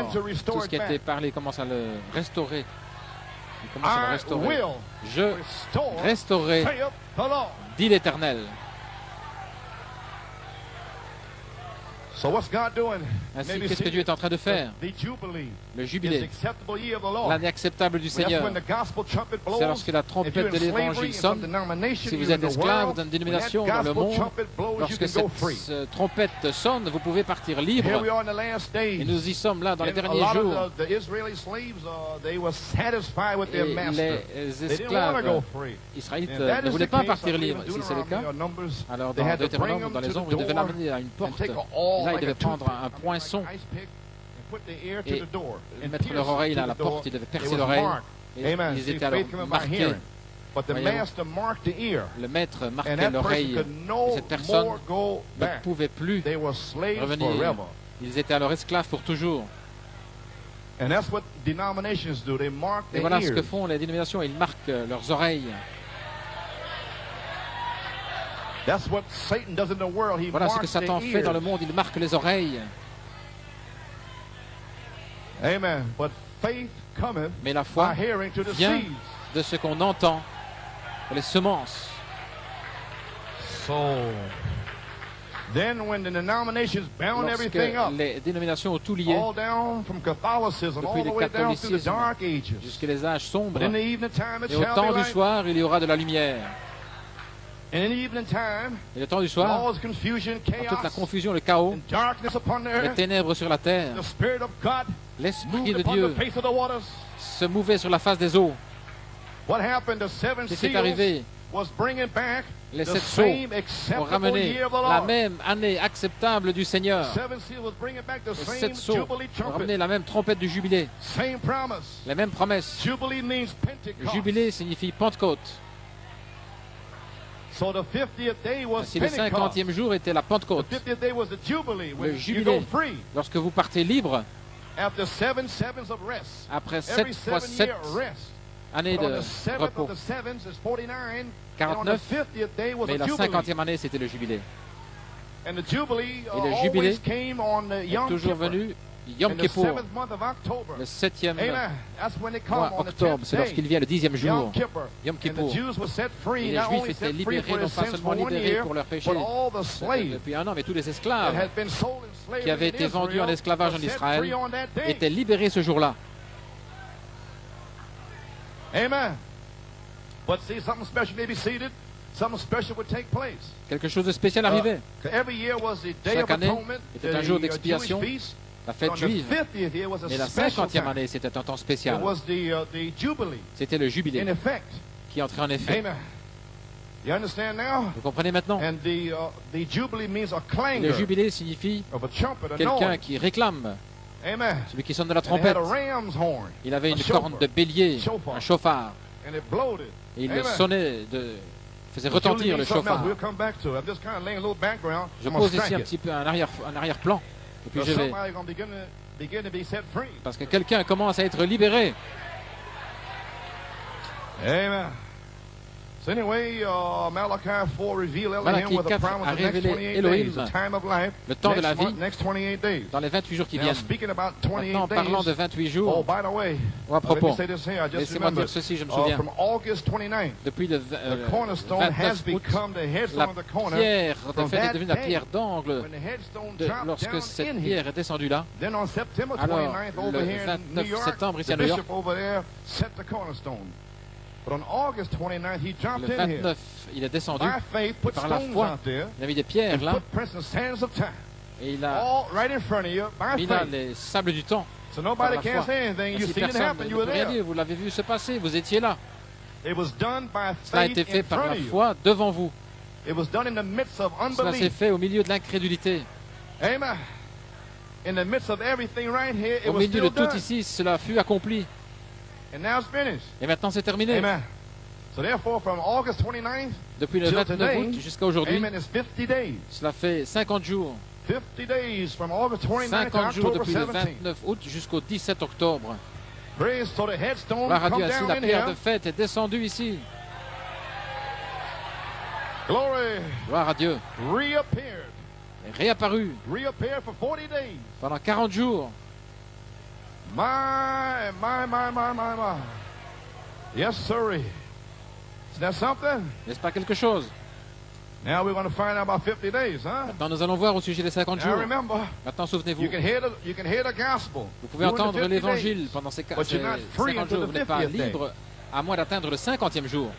tout ce qui a été parlé commence à le restaurer. Il commence à le restaurer. Je restaurerai, dit l'Éternel. Ainsi, qu'est-ce que Dieu est en train de faire? Le jubilé, l'année acceptable du Seigneur. C'est lorsque la trompette de l'Évangile sonne. Si vous êtes esclave d'une dénomination dans le monde, lorsque cette trompette sonne, vous pouvez partir libre. Et nous y sommes là dans les derniers jours. Et les esclaves israélites ne voulaient pas partir libre. Si c'est le cas, alors dans Deutéronome, dans les ombres, ils devaient l'amener à une porte. Là, ils devaient prendre un poinçon et mettre leur oreille là à la porte. Ils devaient percer l'oreille. Et ils étaient alors marqués. Le maître marquait l'oreille. Cette personne ne pouvait plus revenir. Ils étaient alors esclaves pour toujours. Et voilà ce que font les dénominations. Ils marquent leurs oreilles. Voilà ce que Satan fait dans le monde, il marque les oreilles. Amen. Mais la foi vient de ce qu'on entend, les semences. Lorsque les dénominations ont tout lié, depuis le catholicisme jusqu'à les âges sombres, et au temps du soir, il y aura de la lumière. Et le temps du soir, dans toute la confusion, le chaos, les ténèbres sur la terre, l'Esprit de Dieu se mouvait sur la face des eaux. Ce qui est arrivé, les 7 sceaux ont ramené la même année acceptable du Seigneur. Les 7 sceaux ont ramené la même trompette du jubilé. Les mêmes promesses. Jubilé signifie Pentecôte. Ainsi, le 50e jour était la Pentecôte. Le jubilé, lorsque vous partez libre, après 7 fois 7 années de repos, 49, mais la 50e année, c'était le jubilé. Et le jubilé est toujours venu Yom Kippour, le 7e mois, octobre, c'est lorsqu'il vient le 10e jour, Yom Kippour. Et les Juifs étaient libérés, non pas seulement libérés pour leurs péchés depuis 1 an, mais tous les esclaves qui avaient été vendus en esclavage en Israël étaient libérés ce jour-là. Amen. But see, something special may be seated. Something special would take place. Quelque chose de spécial arrivait. Chaque année était un jour d'expiation, la fête juive. Mais la 50e année, c'était un temps spécial. C'était le jubilé qui entrait en effet. Vous comprenez maintenant? Le jubilé signifie quelqu'un qui réclame. Celui qui sonne de la trompette. Il avait une corne de bélier, un chauffard. Et il le sonnait, faisait retentir le chauffard. Je pose ici un petit peu un arrière-plan. Et puis je vais... Parce que quelqu'un commence à être libéré. Amen. So anyway, Malachi 4 a révélé Elohim, le temps de la vie, dans les 28 jours qui viennent. Maintenant, parlant de 28 jours, à propos, laissez-moi dire ceci, je me souviens. Depuis le 29 août, la pierre est devenue la pierre d'angle lorsque cette pierre est descendue là. Alors, le 29 septembre, ici à New York, le 29, il est descendu par la foi. Il a mis des pierres là. Et il a mis là les sables du temps. Par la foi. Ainsi, personne ne peut rien dire. Vous l'avez vu se passer. Vous étiez là. Cela a été fait par la foi devant vous. Cela s'est fait au milieu de l'incrédulité. Au milieu de tout ici, cela fut accompli. Et maintenant, c'est terminé. Amen. So therefore, from August 29th depuis le 29 août jusqu'à aujourd'hui, cela fait 50 jours. 50 jours depuis le 29 août jusqu'au 17 octobre. Gloire à Dieu, ainsi la pierre de fête est descendue ici. Gloire à Dieu. Elle est réapparue pendant 40 jours. My. Yes, sir. Is that something? N'est-ce pas quelque chose? Now we're going to find out about 50 days, huh? Maintenant, nous allons voir au sujet des 50 jours. Maintenant, souvenez-vous. Vous pouvez entendre l'évangile pendant ces 50 jours. Vous n'êtes pas libre à moins d'atteindre le 50e jour.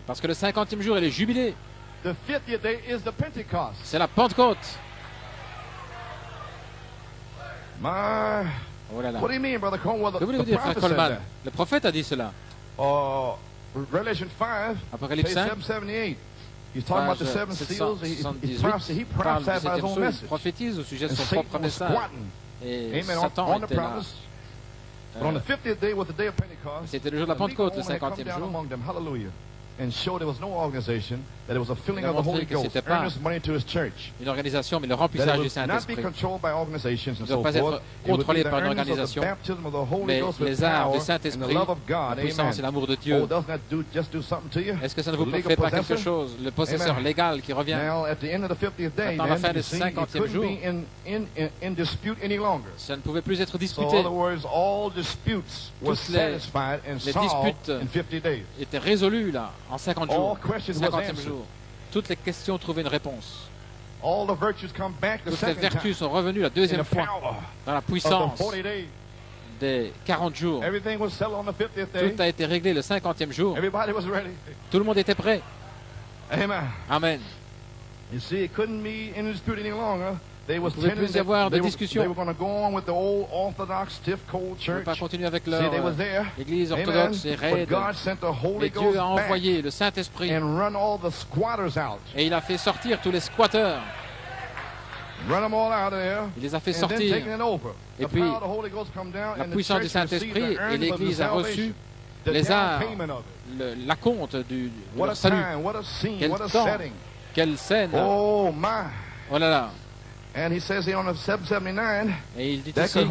Parce que le 50e jour est le jubilé. C'est la Pentecôte. Oh là là. Que voulez-vous dire, frère Coleman? Le prophète a dit cela. Apocalypse 5, page 778, parle du 7e sceau. Il prophétise au sujet de son propre message. Et Satan était là. C'était le jour de la Pentecôte, le 50e jour. And showed there was no organization, that it was a filling of the Holy Ghost, earnest money to his church. Une organisation, mais le remplissage du Saint-Esprit. Il ne doit pas être contrôlé par une organisation, mais les arts du Saint-Esprit, la puissance et l'amour de Dieu. Est-ce que ça ne vous fait pas quelque chose? Le possesseur légal qui revient. Maintenant, la fin du 50e jour, ça ne pouvait plus être disputé. Toutes les disputes étaient résolues là. En 50 jours, 50e jour, toutes les questions trouvaient une réponse. Toutes les vertus sont revenues la deuxième fois dans la puissance des 40 jours. Tout a été réglé le 50e jour. Tout le monde était prêt. Amen. Il ne pouvait plus y avoir de discussion. Ils ne pouvaient pas continuer avec leur église orthodoxe et raide. Mais Dieu a envoyé le Saint-Esprit et il a fait sortir tous les squatteurs. Il les a fait sortir. Et puis, la puissance du Saint-Esprit et l'Église a reçu les arts, l'acompte de leur salut. Quel temps, quelle scène. Oh là là. Et il dit ici, ils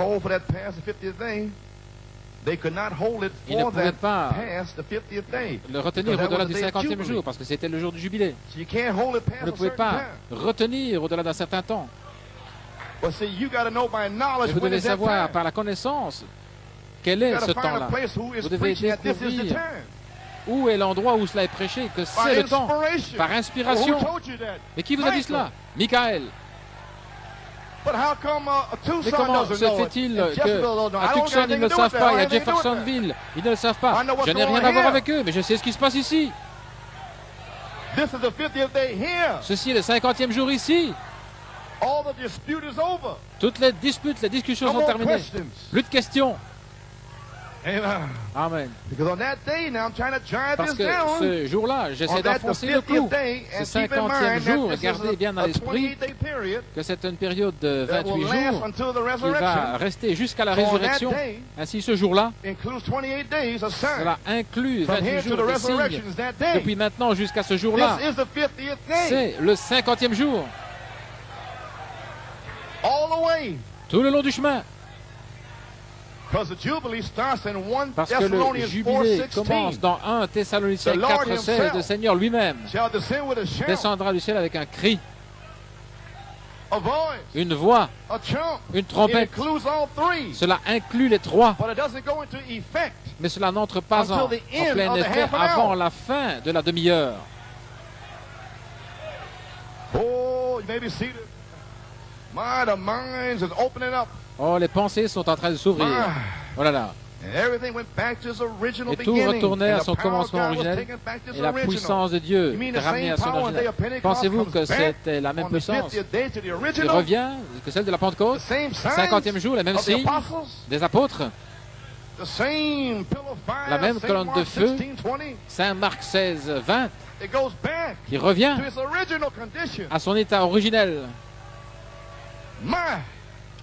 ne pouvaient pas le retenir au-delà du 50e jour parce que c'était le jour du jubilé. Vous ne pouvez pas retenir au-delà d'un certain temps. Vous devez savoir par la connaissance quel est ce temps-là. Vous devez découvrir où est l'endroit où cela est prêché, que c'est le temps, par inspiration. Mais qui vous a dit cela? Michael. Mais comment se fait-il qu'à Tucson, ils ne le savent pas, et à Jeffersonville, ils ne le savent pas? Je n'ai rien à voir avec eux, mais je sais ce qui se passe ici. Ceci est le 50e jour ici. Toutes les disputes, les discussions sont terminées. Plus de questions. Amen. Parce que ce jour-là, j'essaie d'enfoncer le clou. Ce 50e jour, gardez bien à l'esprit que c'est une période de 28 jours qui va rester jusqu'à la résurrection. Ainsi, ce jour-là, cela inclut 28 jours de signes. Depuis maintenant jusqu'à ce jour-là, c'est le 50e jour. Tout le long du chemin. Parce que le jubilé commence dans 1 Thessaloniciens 4:16. Le Seigneur lui-même descendra du ciel avec un cri, une voix, une trompette. Cela inclut les trois. Mais cela n'entre pas en plein effet avant la fin de la demi-heure. Oh, les pensées sont en train de s'ouvrir. Oh là là. Et tout retournait à son commencement originel. Et la puissance de Dieu est ramenée à son originel. Pensez-vous que c'était la même puissance qui revient que celle de la Pentecôte? 50e jour, les mêmes signes des apôtres. La même colonne de feu. Saint Marc 16:20. Qui revient à son état originel.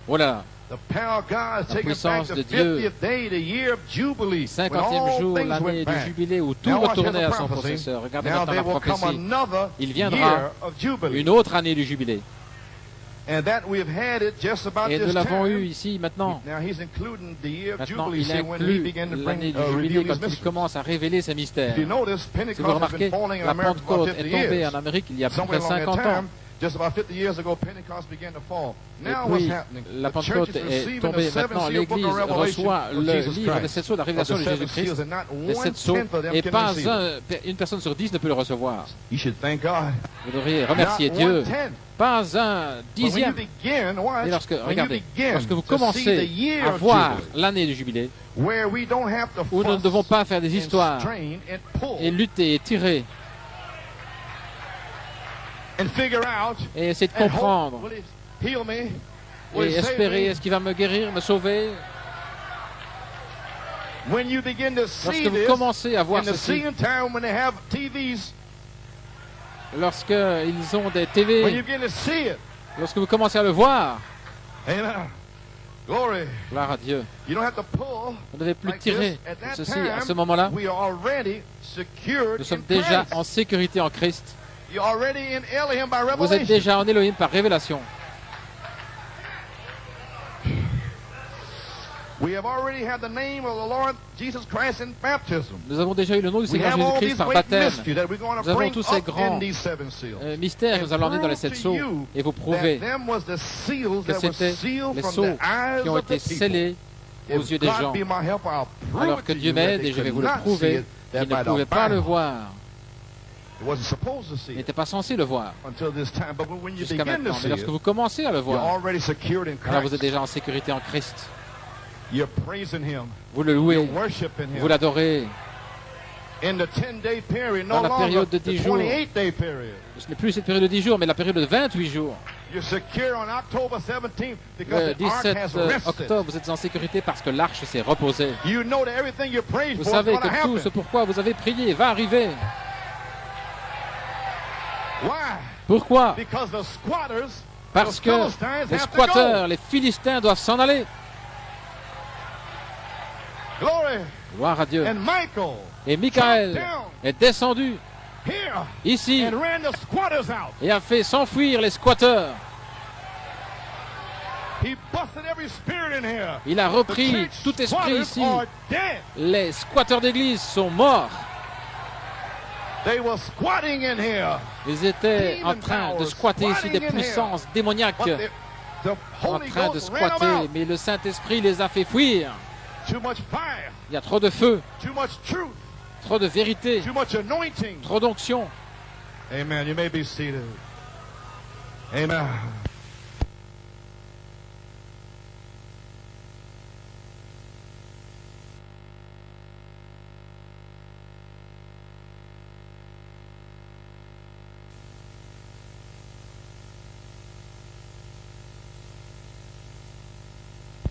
Oh là là. La puissance de Dieu, 50e jour, l'année du jubilé où tout retournait à son possesseur. Regardez maintenant la prophétie. Il viendra une autre année du jubilé. Et nous l'avons eu ici maintenant. Maintenant, il inclut l'année du jubilé quand il commence à révéler ses mystères. Si vous remarquez, la Pentecôte est tombée en Amérique il y a à peu près 50 ans. Et puis, la Pentecôte est tombée. Maintenant, l'Église reçoit le livre des 7 sceaux de la révélation de Jésus-Christ. Les 7 sceaux, et pas une personne sur 10 ne peut le recevoir. Vous devriez remercier Dieu. Pas un dixième. Et regardez, lorsque vous commencez à voir l'année du jubilé, où nous ne devons pas faire des histoires et lutter et tirer, et essayer de comprendre et espérer, est-ce qu'il va me guérir, me sauver? Lorsque vous commencez à voir ceci, lorsqu'ils ont des TV, lorsque vous commencez à le voir, gloire à Dieu, vous ne devez plus tirer ceci à ce moment-là. Nous sommes déjà en sécurité en Christ. Vous êtes déjà en Elohim par révélation. Nous avons déjà eu le nom du Seigneur Jésus-Christ par baptême. Nous avons tous ces grands mystères que nous allons emmener dans les 7 sceaux et vous prouver que c'était les sceaux qui ont été scellés aux yeux des gens. Alors que Dieu m'aide et je vais vous le prouver, ils ne pouvaient pas le voir. Il n'était pas censé le voir jusqu'à maintenant. Mais lorsque vous commencez à le voir, alors vous êtes déjà en sécurité en Christ. Vous le louez, vous l'adorez. Dans la période de 10 jours, ce n'est plus cette période de 10 jours, mais la période de 28 jours. Le 17 octobre, vous êtes en sécurité parce que l'arche s'est reposée. Vous savez que tout ce pourquoi vous avez prié va arriver. Pourquoi? Parce que les squatteurs, les Philistins doivent s'en aller. Gloire à Dieu. Et Michaël est descendu ici et a fait s'enfuir les squatteurs. Il a repris tout esprit ici. Les squatteurs d'église sont morts. Ils étaient en train de squatter ici, des puissances démoniaques en train de squatter, mais le Saint-Esprit les a fait fuir. Il y a trop de feu, trop de vérité, trop d'onction. Amen. You may be seated. Amen.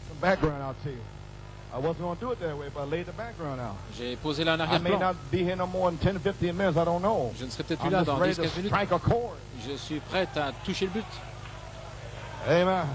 Some background I'll tell you. I wasn't going to do it that way, but I laid the background out. J'ai posé là un I may arrière-plan. not be here no more than 10 to 15 minutes, I don't know. Je ne serai peut-être plus I'm là just dans ready 10-15 to minutes. strike a chord. Je suis prête à toucher le but. Amen.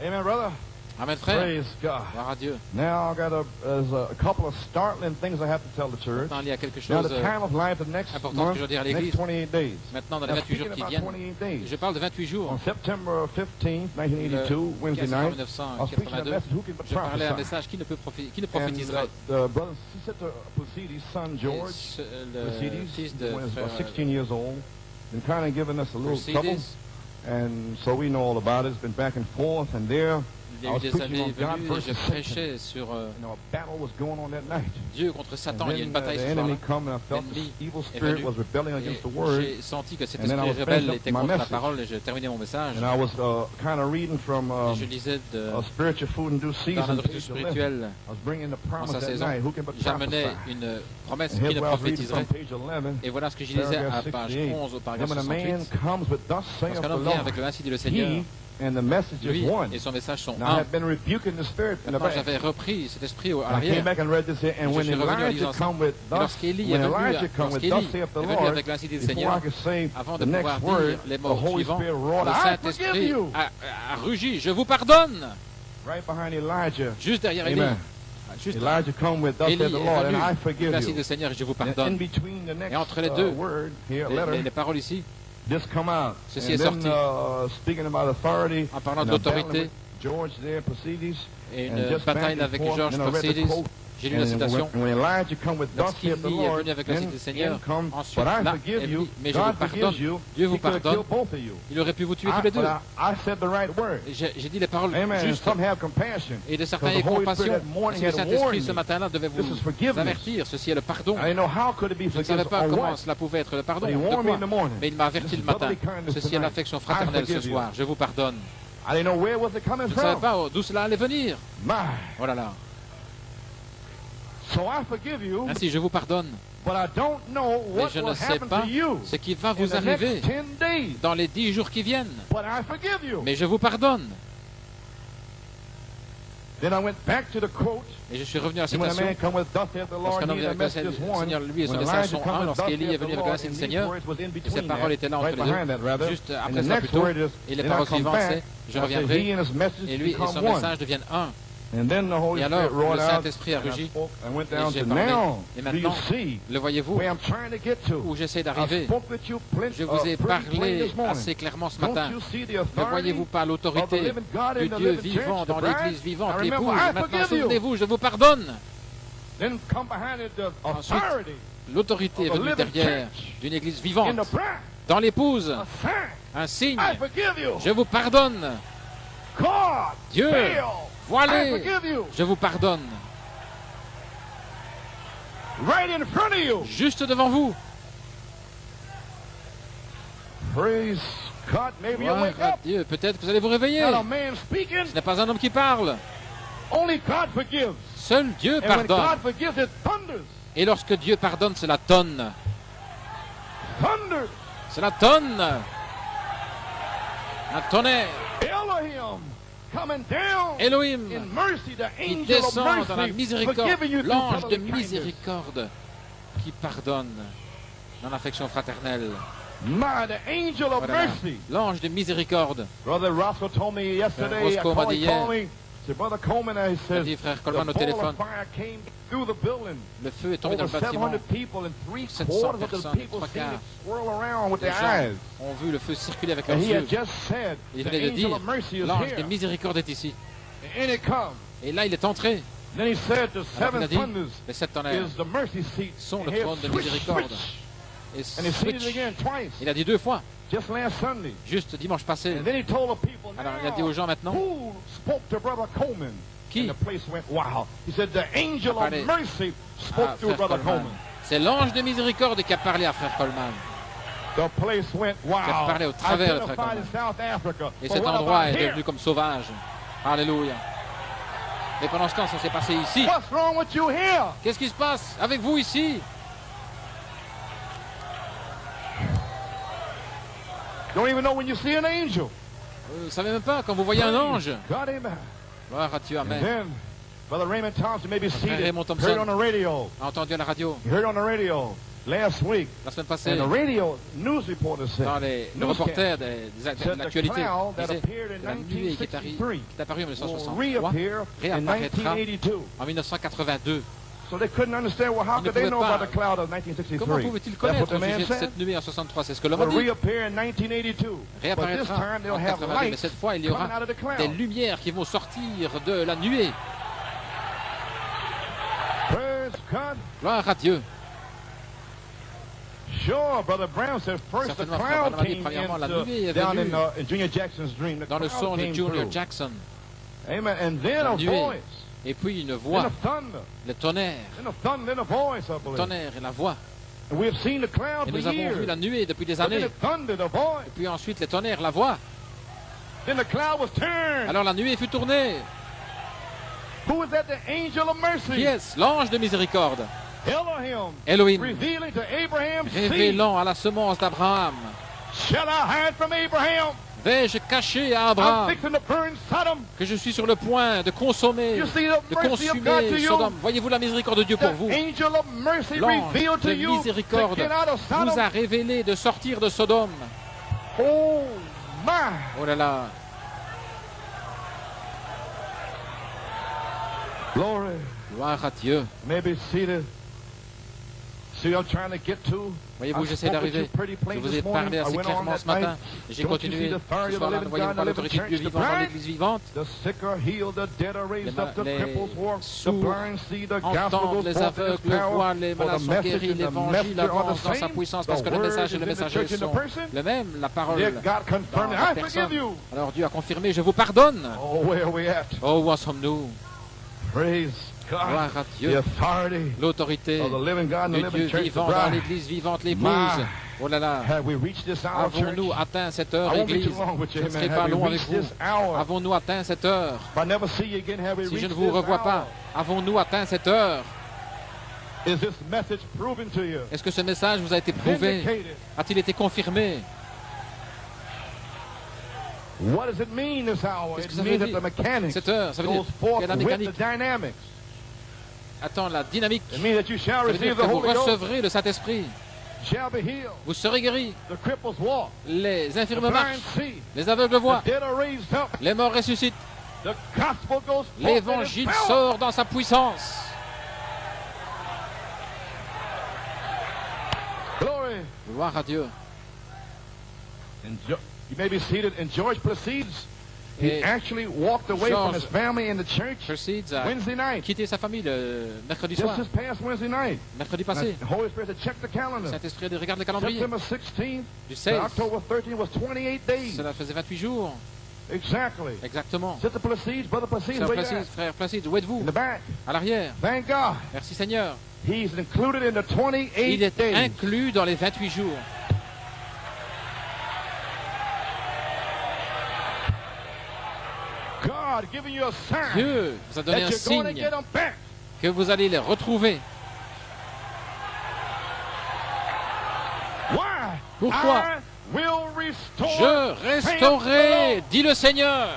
Amen, brother. Amen, frère. Praise God. Gloire à Dieu. Now there's a couple of startling things I have to tell the church. Maintenant, il y a quelque Now chose the time of life, the next important que month, je dois dire à next l'Église. 28 days. Maintenant, dans les Now 28 jours speaking qui about viennent, 28 days, je parle de 28 jours. on September 15th, Le 1982, Wednesday 15 night, I was preaching a 1982, message, who can je parlais un prophesy? message qui ne And prophétiserait. the brother, Sister Placides' son, George Le Placides, fils de was frère 16 years old, been kind of giving us a little trouble, Placides. and so we know all about it. It's been back and forth, and there Il y a I eu was des preaching années on God venues et je versus Satan. prêchais sur You know, a battle was going on that night. Dieu contre Satan. And Il y a une then bataille the ce soir-là. enemy come, and I felt L'ennemi the evil est spirit venu was rebelling et against the word. j'ai senti que cet And then I esprit was rebelle finishing up était my contre la message. parole et je terminais mon message. And I was kind of reading from Et je lisais de, Spiritual Food in Due dans la Season, nourriture page 11. spirituelle I was bringing the en promise sa that saison. night. Who can but J'amenais prophesy? une promesse And qui here's ne what I was reading from prophétiserait. page 11. Et voilà ce que je lisais à Paragraph page 68. 11 au Then paragraphe when a man 68. comes with thus saith Lorsqu'un the homme vient Lord, avec le ainsi dit le Seigneur, he and the message is lui one. et son message sont Now I un. had been rebuking the spirit in the Maintenant, back. j'avais repris cet esprit à I came l'arrière. back and read this here, and Je when suis revenu à Elijah l'Église come with Et thus, lorsqu'Élie when est venu, Elijah come with thus saith the est venu Lord, avec l'ainsi dit le before Seigneur, I could say avant the de pouvoir next dire word, les the mots Holy suivants, Spirit roared, le I Saint-Esprit forgive you. a rugi, je vous pardonne. Right behind Elijah, Juste derrière Élie. Amen. Juste Elijah come with thus Élie saith the Lord, est and I venu, forgive l'ainsi dit you. le Seigneur, et je vous And in pardonne. between the next Et entre les deux, word, here, letter, les paroles ici, this come out. Ceci And est then, sorti. speaking about authority, en parlant and I'm battling d'autorité, with George there, Placides, et and une just back bataille and avec forth, George and I read the Placides. quote, J'ai lu la and citation. when Elijah come with thus Lorsqu'Élie saith the est Lord, venu avec l'ainsi dit le Seigneur, in come, ensuite but I là, forgive elle you, dit, mais je vous God pardonne, forgives you, Dieu vous he could have pardonne. killed both of you. Il aurait pu vous tuer tous les deux. I said the right word. J'ai dit les paroles Amen. And justes. some have compassion. Et de certains Because aient the Holy compassion. Spirit that morning Parce que le had Saint-Esprit warned ce me. matin-là devait This is vous forgiveness. avertir. Ceci est le pardon. I didn't know how could it be Je ne savais forgiveness pas or comment what. cela pouvait être le pardon. But he De warned me in quoi? the morning. Mais il m'a averti This le is matin. brotherly kindness Ceci est tonight. l'affection I fraternelle ce forgive you. soir. Je vous pardonne. I didn't know where was it coming Je ne savais from. pas d'où cela allait venir. My. Oh là là. So I forgive you, Ainsi, je vous pardonne. but I don't know Mais what je ne will sais happen pas to you ce qui va in vous the arriver next 10 days. dans les 10 jours qui viennent. But I forgive you. Mais je vous pardonne. Then I went back to the quote. Et je suis revenu à la And when a citation. man come with thus saith the Lord, Lorsqu'un homme he vient the avec le message is one. Seigneur, lui et son When message Elijah sont come un. with thus Lorsqu'Élie est saith the venu avec Lord, la du and these Seigneur, words was in et between ces paroles that, étaient là right entre les behind that, rather. deux. Juste And après the cela next plutôt. word is, Et les then I paroles come suivantes, back, c'est je I said, reviendrai, he and his message et lui et become son one. message deviennent un. And then the Holy Et alors, Spirit roared le out, Saint-Esprit a and I rugi, spoke, I went et down j'ai to parlé. now, Et do you maintenant, see le voyez-vous, where I'm trying to get to? où j'essaie I d'arriver. spoke with you Je vous ai pretty plain parlé this morning. assez clairement ce Don't matin. you see the Ne authority voyez-vous pas of the l'autorité living God du in the Dieu living vivant church, dans the bride? l'Église vivante, Now l'épouse? remember, I Maintenant, forgive you. souvenez-vous, je vous pardonne. Then come behind it the Ensuite, authority l'autorité est of the venue living derrière church d'une Église in vivante, the bride. dans l'épouse, A sign. un signe. I forgive you. Je vous pardonne. God, Dieu, fail. I voilé, forgive you. je vous pardonne. Right in front of you. Juste devant vous. Praise God. Maybe you'll Gloire wake à up. Dieu. Peut-être que vous allez vous réveiller. Not a man speaking. Ce n'est pas un homme qui parle. Seul Dieu pardonne. Et lorsque Dieu pardonne, cela tonne. Cela tonne. Un tonnerre. Elohim, qui descend dans la miséricorde, l'ange de miséricorde qui pardonne dans l'affection fraternelle. L'ange de miséricorde. Roscoe m'a dit hier, il dit frère Coleman au téléphone, le feu est tombé dans le bâtiment. 700 personnes, 3 quarts des gens ont vu le feu circuler avec leurs yeux. Il venait de dire, l'ange de miséricorde est ici. Et là, il est entré. Alors, il a dit, les 7 tonnerres sont le trône de miséricorde. Et switch. Il a dit 2 fois. Juste dimanche passé. Alors il a dit aux gens maintenant qui c'est l'ange de miséricorde qui a parlé à frère Coleman. Qui a parlé au travers de frère Coleman. Et cet endroit est devenu comme sauvage. Alléluia. Mais pendant ce temps, ça s'est passé ici. Qu'est-ce qui se passe avec vous ici? Vous ne savez même pas quand vous voyez un ange. Gloire à Dieu, amen. Frère Raymond Thompson a entendu à la radio la semaine passée dans les reporters de l'actualité disaient que la nuée qui est apparue en 1963 réapparaîtra en 1982. So they couldn't understand, well, how could they know about the cloud of 1963? Comment pouvait-il connaître au sujet de cette nuée en 63? C'est ce que l'homme a dit. Réapparaîtra en 82, mais cette fois, il y aura des lumières qui vont sortir de la nuée. Gloire à Dieu. Certainement, frère Branham a dit, premièrement, la nuée est venue dans le son de Junior Jackson. La nuée. Et puis une voix, le tonnerre, le tonnerre et la voix. Et nous avons vu la nuée depuis des années. Et puis ensuite le tonnerre, la voix. Alors la nuée fut tournée. Qui est-ce? L'ange de miséricorde. Elohim, révélant à la semence d'Abraham. Vais-je cacher à Abraham que je suis sur le point de consumer Sodome? Voyez-vous la miséricorde de Dieu pour vous? L'ange de miséricorde vous a révélé de sortir de Sodome. Oh là là. Gloire à Dieu. Voyez-vous, j'essaie d'arriver. Je vous ai parlé assez clairement ce matin. J'ai continué. Ce soir-là, ne voyez-vous pas l'autorité de Dieu vivant dans l'Église vivante? Les sourds entendent, les aveugles voient, les malades sont guéris, l'Évangile avance dans sa puissance parce que le message et le messager sont le même, la parole dans la personne. Alors Dieu a confirmé, je vous pardonne. Oh, où en sommes-nous? Gloire à Dieu, l'autorité du Dieu vivant dans l'Église vivante, l'Épouse. Oh là là, avons-nous atteint cette heure, Église? Je ne serai pas long avec vous. Avons-nous atteint cette heure? Si je ne vous revois pas, avons-nous atteint cette heure? Est-ce que ce message vous a été prouvé? A-t-il été confirmé? Qu'est-ce que ça veut dire? Cette heure, ça veut dire qu'il y a la mécanique. Attends, la dynamique. Ça veut dire que vous recevrez le Saint-Esprit. Vous serez guéris. Les infirmes marchent. Les aveugles voient. Les morts ressuscitent. L'Évangile sort dans sa puissance. Gloire à Dieu. You may be seated, and George Placides, he actually walked away from his family in the church Wednesday night. Quitté sa famille le mercredi soir. Just this past Wednesday night. Mercredi passé. The Holy Spirit said, check the calendar. Saint-Esprit regarde le calendrier. September 16th du 16 October 13th was 28 days. Cela faisait 28 jours. Exactly. Exactement. Sister Placides, Brother Placides, frère Placides, où êtes-vous? In the back. À l'arrière. Thank God. Merci Seigneur. He's included in the 28 Il est days. inclus dans les 28 jours. Dieu vous a donné un signe que vous allez les retrouver. Pourquoi? Je restaurerai, dit le Seigneur.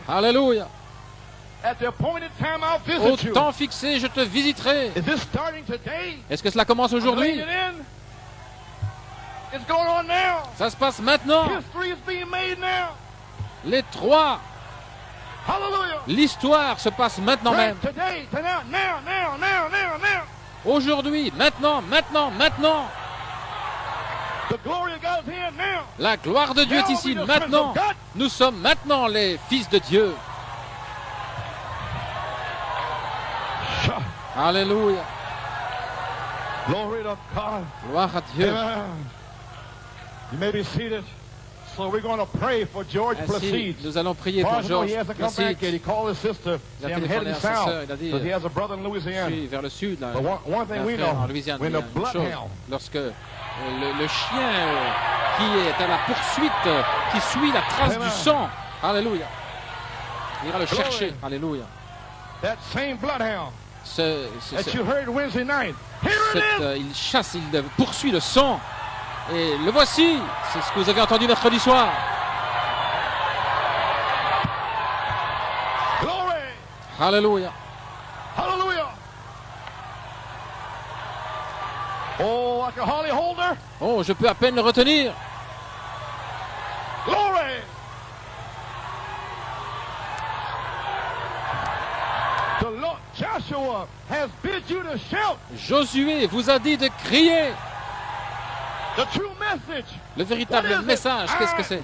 Alléluia. Au temps fixé, je te visiterai. Est-ce que cela commence aujourd'hui? Ça se passe maintenant. Les trois. L'histoire se passe maintenant même. Aujourd'hui, maintenant, maintenant, maintenant. La gloire de Dieu est ici, maintenant. Nous sommes maintenant les fils de Dieu. Alléluia. Gloire à Dieu. Ainsi, nous allons prier pour George Placide. Il a téléphoné à sa sœur, il a dit, je suis vers le sud, là, en Louisiane. Il y a une chose, lorsque le chien qui est à la poursuite, qui suit la trace du sang, alléluia, il ira le chercher, alléluia. Il chasse, il poursuit le sang. Et le voici, c'est ce que vous avez entendu mercredi soir. Alléluia. Hallelujah. Oh, like a holly holder. Oh, je peux à peine le retenir. Glory. The Lord Joshua has bid you to shout. Josué vous a dit de crier. The true message. Le véritable message, qu'est-ce que c'est?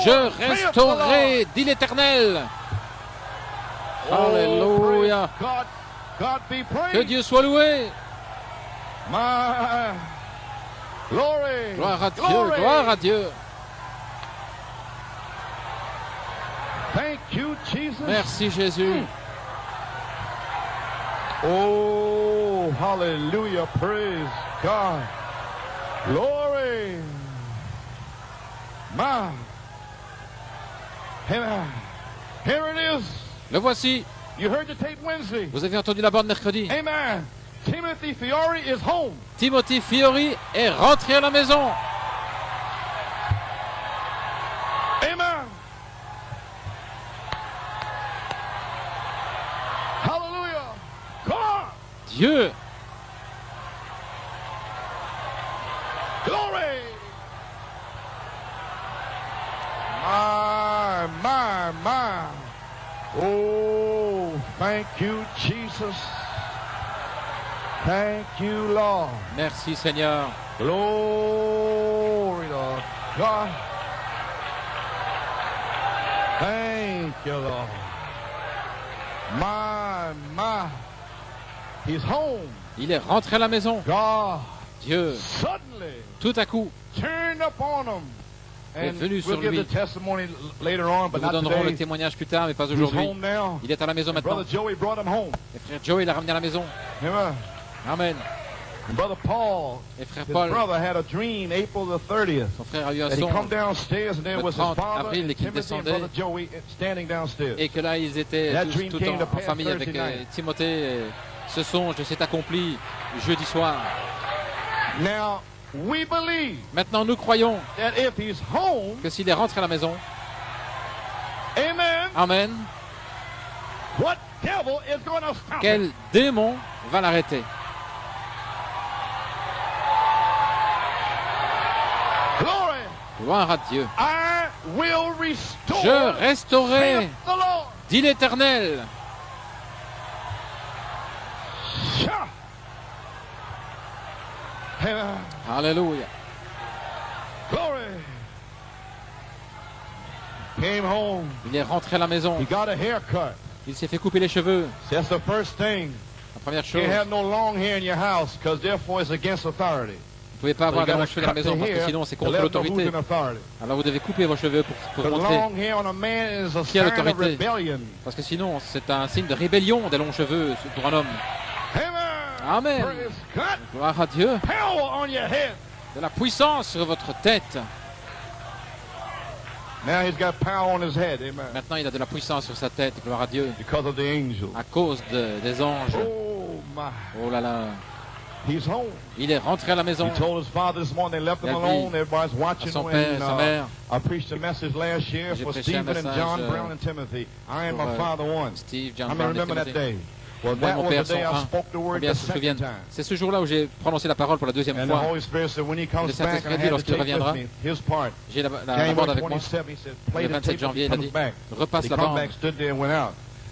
Je restaurerai, dit l'Éternel. Alléluia. Que Dieu soit loué. Gloire à Dieu, gloire à Dieu. Merci Jésus. Oh, hallelujah, praise God. Glory. My. Here it is. Le voici. You heard the tape Wednesday. Vous avez entendu la bande mercredi. Amen. Timothy Fiori is home. Timothy Fiori est rentré à la maison. Amen. Hallelujah. God. Dieu. Glory. My. Oh, thank you, Jesus. Thank you, Lord. Merci, Seigneur. Glory to God. Thank you, Lord. My. He's home. Il est rentré à la maison. God. Dieu, suddenly, tout à coup, turned upon him. est venu sur lui. Nous vous donnerons le témoignage plus tard, mais pas aujourd'hui. Il est à la maison maintenant. Et frère Joey l'a ramené à la maison. Amen. Et frère Paul, son frère a eu un songe le 30 avril et qu'il descendait et que là ils étaient tous tout en famille avec Timothée. Et ce songe s'est accompli jeudi soir. Maintenant nous croyons que s'il est rentré à la maison, Amen, quel démon va l'arrêter? Gloire à Dieu. Je restaurerai, dit l'Éternel. Alléluia. Il est rentré à la maison. Il s'est fait couper les cheveux. La première chose. Vous ne pouvez pas avoir de longs cheveux dans la maison parce que sinon c'est contre l'autorité. Alors vous devez couper vos cheveux pour montrer qui a l'autorité. Parce que sinon c'est un signe de rébellion des longs cheveux pour un homme. Amen. Gloire à De la puissance sur votre tête. Now he's got power on his head. Amen. Maintenant, il a de la puissance sur sa tête, gloire à Dieu. Because of the angels. À cause des anges. Oh my. Oh là là. He's home. Il est rentré à la maison. He told his father this morning they left him alone. Everybody's watching son père, sa mère. I preached a message last year for Stephen and John Brown and Timothy. I am my father one. Steve, John I Brown remember that day. Well, that was the day I spoke the word the second time. C'est ce jour-là où j'ai prononcé la parole pour la deuxième fois. Le Saint-Esprit dit lorsqu'il reviendra, j'ai la bande avec moi. Le 27 janvier, il a dit, repasse la bande.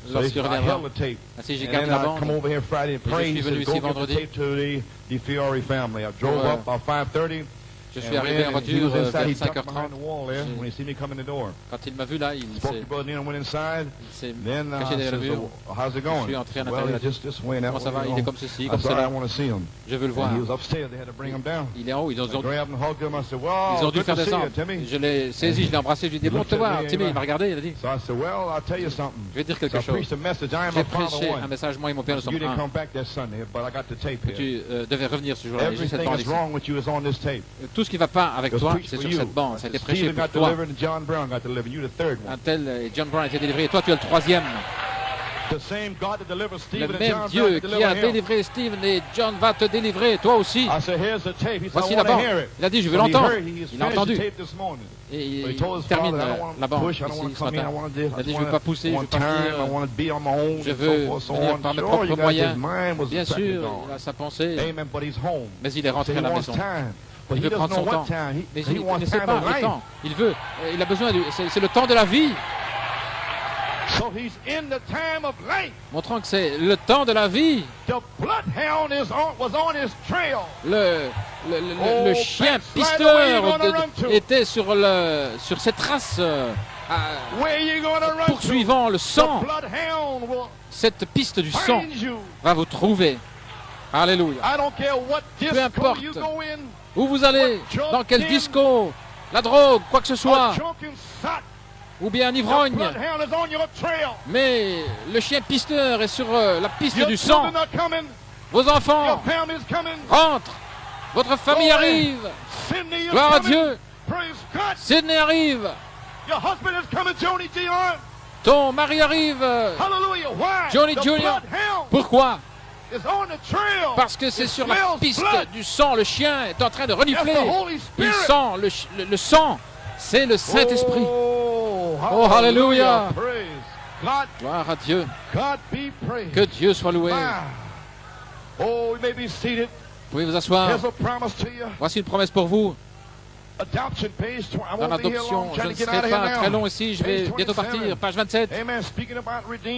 Lorsqu'il reviendra. Ainsi, j'ai gardé la bande. Et je suis venu ici vendredi. Je suis arrivé en voiture vers 5h30. Quand il m'a vu là, il s'est caché derrière le mur. Je suis entré à l'intérieur. Comment ça va? Il est comme ceci, comme cela. Je veux le voir. Il est en haut. Ils ont dû faire descendre. Je l'ai saisi, je l'ai embrassé. Je lui ai dit, bon, te voir. Timmy, il m'a regardé. Il a dit, je vais dire quelque chose. J'ai prêché un message, moi et mon père, nous sommes un. Tu devais revenir ce jour-là. J'ai cette bande ici. Tout ce qui ne va pas avec toi, c'est sur cette bande. Ça a été prêché pour toi. Un tel John Brown a été délivré et toi tu es le troisième. Le même Dieu qui a délivré Stephen et John va te délivrer toi aussi. Voici la bande. Il a dit je veux l'entendre. Il a entendu. Et il termine la bande ici ce matin. Il a dit je ne veux pas pousser, je veux partir. Je veux venir par mes propres moyens. Bien sûr, il a sa pensée. Mais il est rentré à la maison. Il veut prendre son temps. Mais il ne connaissait pas le temps. Il a besoin c'est le temps de la vie. Montrant que c'est le temps de la vie. Le chien pisteur était sur ses traces, poursuivant le sang. Cette piste du sang va vous trouver. Alléluia. Peu importe où vous allez, dans quel disco, la drogue, quoi que ce soit, ou bien un ivrogne, mais le chien pisteur est sur la piste du sang. Vos enfants rentrent, votre famille arrive. Gloire à Dieu. Sydney arrive. Ton mari arrive. Johnny Jr. Pourquoi? Parce que c'est sur la piste du sang, le chien est en train de renifler. Il sent le sang, c'est le Saint-Esprit. Oh, alléluia! Gloire à Dieu. Que Dieu soit loué. Vous pouvez vous asseoir. Voici une promesse pour vous. Dans l'adoption, je ne serai pas très long ici, je vais bientôt partir. Page 27.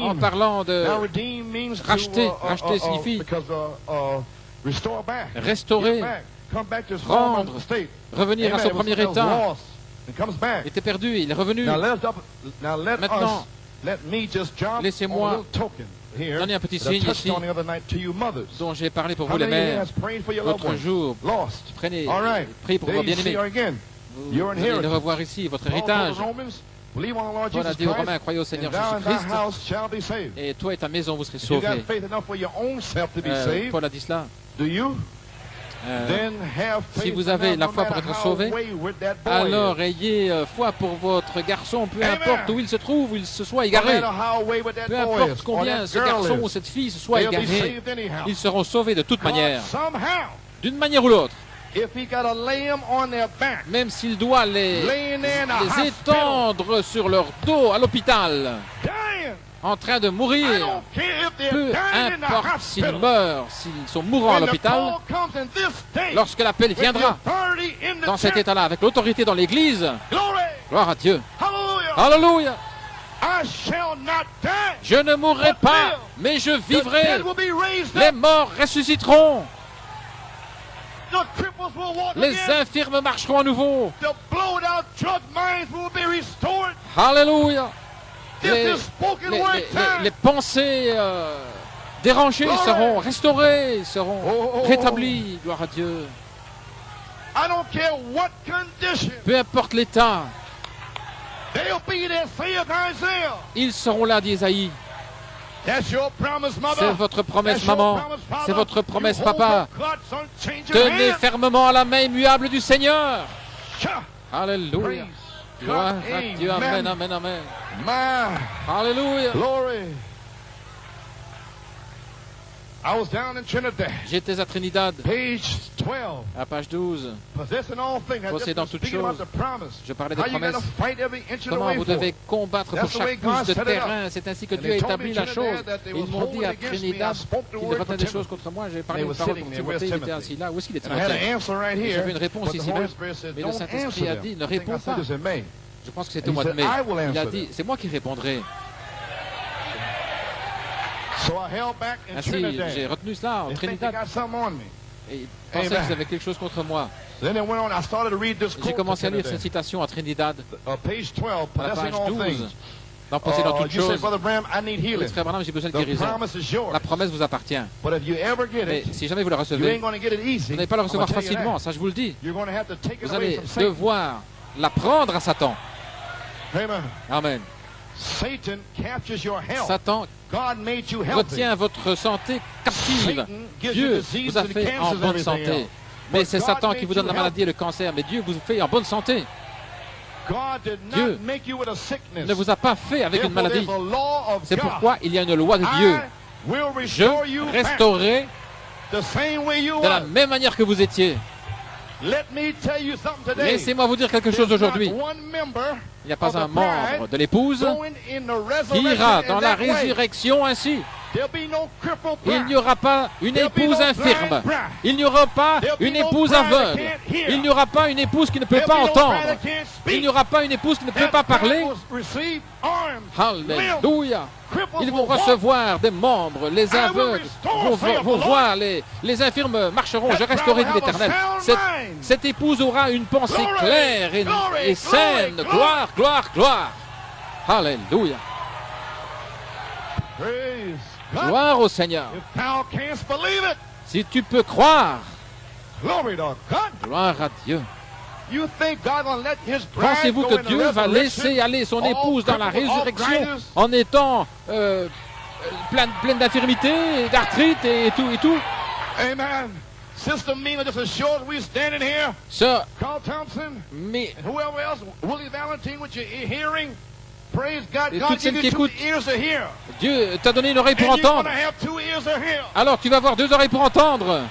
En parlant de racheter, racheter signifie restaurer, rendre, revenir à son premier état. Il était perdu, il est revenu. Maintenant, laissez-moi donner un petit signe ici dont j'ai parlé pour vous les mères l'autre jour. Priez pour vos bien-aimés. Vous allez le revoir ici, votre héritage. Paul a dit aux Romains, croyez au Seigneur Jésus-Christ et toi et ta maison vous serez sauvés. Paul a dit cela. Si vous avez la foi pour être sauvé, alors ayez foi pour votre garçon, peu importe où il se trouve, où il se soit égaré. Peu importe combien ce garçon ou cette fille se soit égaré, ils seront sauvés de toute manière, d'une manière ou l'autre. Même s'il doit les étendre sur leur dos à l'hôpital, en train de mourir, peu importe s'ils meurent, s'ils sont mourants à l'hôpital, lorsque l'appel viendra dans cet état-là, avec l'autorité dans l'Église, gloire à Dieu. Alléluia. Je ne mourrai pas, mais je vivrai. Les morts ressusciteront. Les infirmes marcheront à nouveau. Alléluia. Les pensées dérangées seront restaurées, seront rétablies. Gloire à Dieu. Peu importe l'état, ils seront là, dit Isaïe. C'est votre promesse, maman. C'est votre promesse, papa. Tenez fermement à la main immuable du Seigneur. Alléluia. Gloire à Dieu. Amen, amen, amen. Alléluia. J'étais à Trinidad, à page 12, possédant toutes choses. Je parlais des promesses. Comment vous devez combattre pour chaque pouce de terrain. C'est ainsi que Dieu a établi la chose. Ils m'ont dit à Trinidad qu'ils retenaient des choses contre moi. J'ai parlé une parole pour Timothée. Il était assis là. Où est-ce qu'il était? J'avais une réponse ici même. Mais le Saint-Esprit a dit, ne réponds pas. Je pense que c'était au mois de mai. Il a dit, c'est moi qui répondrai. Ainsi, j'ai retenu cela en Trinidad. Et ils pensaient qu'ils avaient quelque chose contre moi. J'ai commencé à lire cette citation à Trinidad, à la page 12. Dans possédant toutes choses. Frère Branham, j'ai besoin de guérison. La promesse vous appartient. Mais si jamais vous la recevez, vous n'allez pas la recevoir facilement, ça je vous le dis. Vous allez devoir la prendre à Satan. Amen. Satan retient votre santé captive. Dieu vous a fait en bonne santé. Mais c'est Satan qui vous donne la maladie et le cancer. Mais Dieu vous fait en bonne santé. Dieu ne vous a pas fait avec une maladie. C'est pourquoi il y a une loi de Dieu. Je restaurerai de la même manière que vous étiez. Laissez-moi vous dire quelque chose aujourd'hui. Il n'y a pas un membre de l'épouse qui ira dans la résurrection ainsi. Il n'y aura pas une épouse infirme. Il n'y aura pas une épouse aveugle. Il n'y aura pas une épouse qui ne peut pas entendre. Il n'y aura pas une épouse qui ne peut pas parler. Alléluia. Ils vont recevoir des membres. Les aveugles vont voir. Les infirmes marcheront. Je resterai de l'Éternel. Cette épouse aura une pensée claire et saine. Gloire, gloire, gloire. Alléluia. Gloire au Seigneur. Si tu peux croire, gloire à Dieu. Pensez-vous que Dieu va laisser aller son épouse dans la résurrection en étant pleine d'infirmités, d'arthrite et tout? Amen. Sister Mina, just as short as we standing here. Sir, Carl Thompson, and whoever else, Willie Valentine, with your hearing. Praise God. God gave you 2 ears to hear. Dieu t'a donné une oreille pour entendre. Alors tu vas avoir 2 oreilles pour entendre.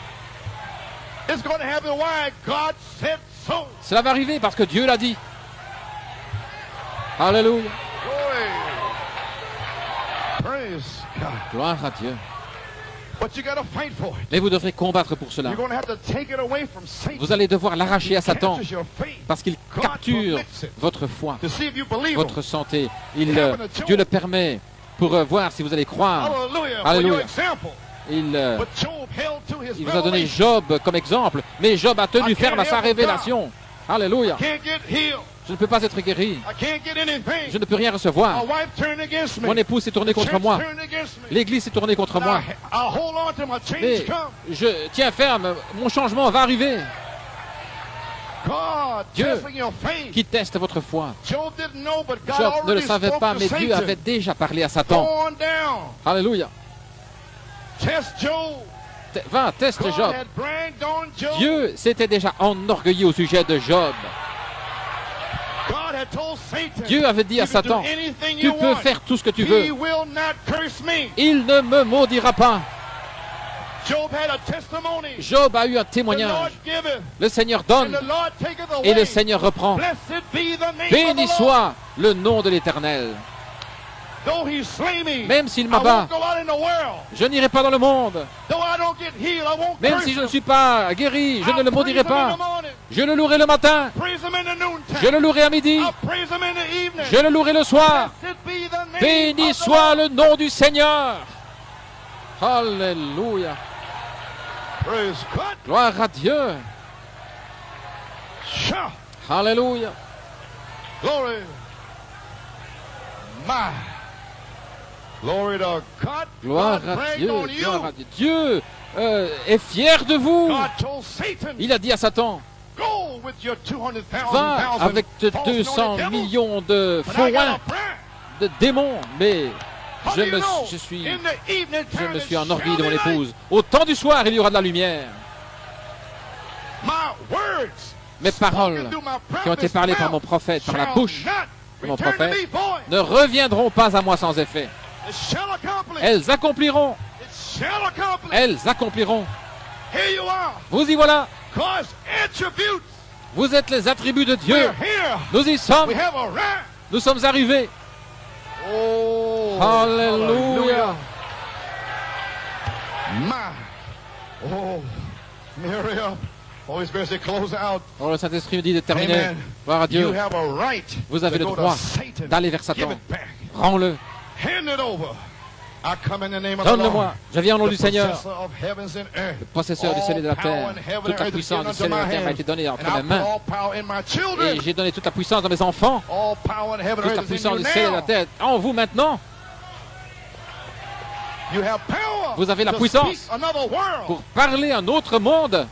It's going to happen. Why? God said so. Cela va arriver parce que Dieu l'a dit. Alléluia. Praise God. Gloire à Dieu. But you gotta fight for it. Mais vous devrez combattre pour cela. You're going to have to take it away from Satan. Vous allez devoir l'arracher à Satan parce qu'il capture votre foi, votre santé. Dieu le permet pour voir si vous allez croire. Alléluia. Il vous a donné Job comme exemple, mais Job a tenu ferme à sa révélation. Alléluia. Je ne peux pas être guéri. Je ne peux rien recevoir. Mon épouse s'est tournée contre moi. L'Église s'est tournée contre moi. Mais je tiens ferme. Mon changement va arriver. Dieu qui teste votre foi. Job ne le savait pas, mais Dieu avait déjà parlé à Satan. Alléluia. Va, teste Job. Dieu s'était déjà enorgueilli au sujet de Job. Dieu avait dit à Satan, tu peux faire tout ce que tu veux. Il ne me maudira pas. Job a eu un témoignage. Le Seigneur donne et le Seigneur reprend. Béni soit le nom de l'Éternel. Même s'il m'abat, je n'irai pas dans le monde. Même si je ne suis pas guéri, je ne le maudirai pas. Je le louerai le matin. Je le louerai à midi. Je le louerai le soir. Béni soit le nom du Seigneur. Alléluia. Gloire à Dieu. Alléluia. Gloire à Dieu. Gloire à Dieu. Dieu est fier de vous. Il a dit à Satan, va avec 200 millions de faux de démons, mais je me suis enorgueilli de mon épouse. Au temps du soir, il y aura de la lumière. mes paroles qui ont été parlées par mon prophète, par la bouche de mon prophète, ne reviendront pas à moi sans effet. Elles accompliront. Elles accompliront. Vous y voilà. Vous êtes les attributs de Dieu. Nous y sommes. Nous sommes arrivés. Alléluia. Oh, le Saint-Esprit me dit de terminer. Gloire à Dieu. Vous avez le droit d'aller vers Satan. Rends-le. Donne-le-moi. Je viens au nom du Seigneur, le possesseur du ciel et de la terre. Toute la puissance du ciel et de la terre m'a été donnée entre mes mains. Et j'ai donné toute la puissance à mes enfants. Toute la puissance du ciel et de la terre en vous maintenant. Vous avez la puissance pour parler un autre monde.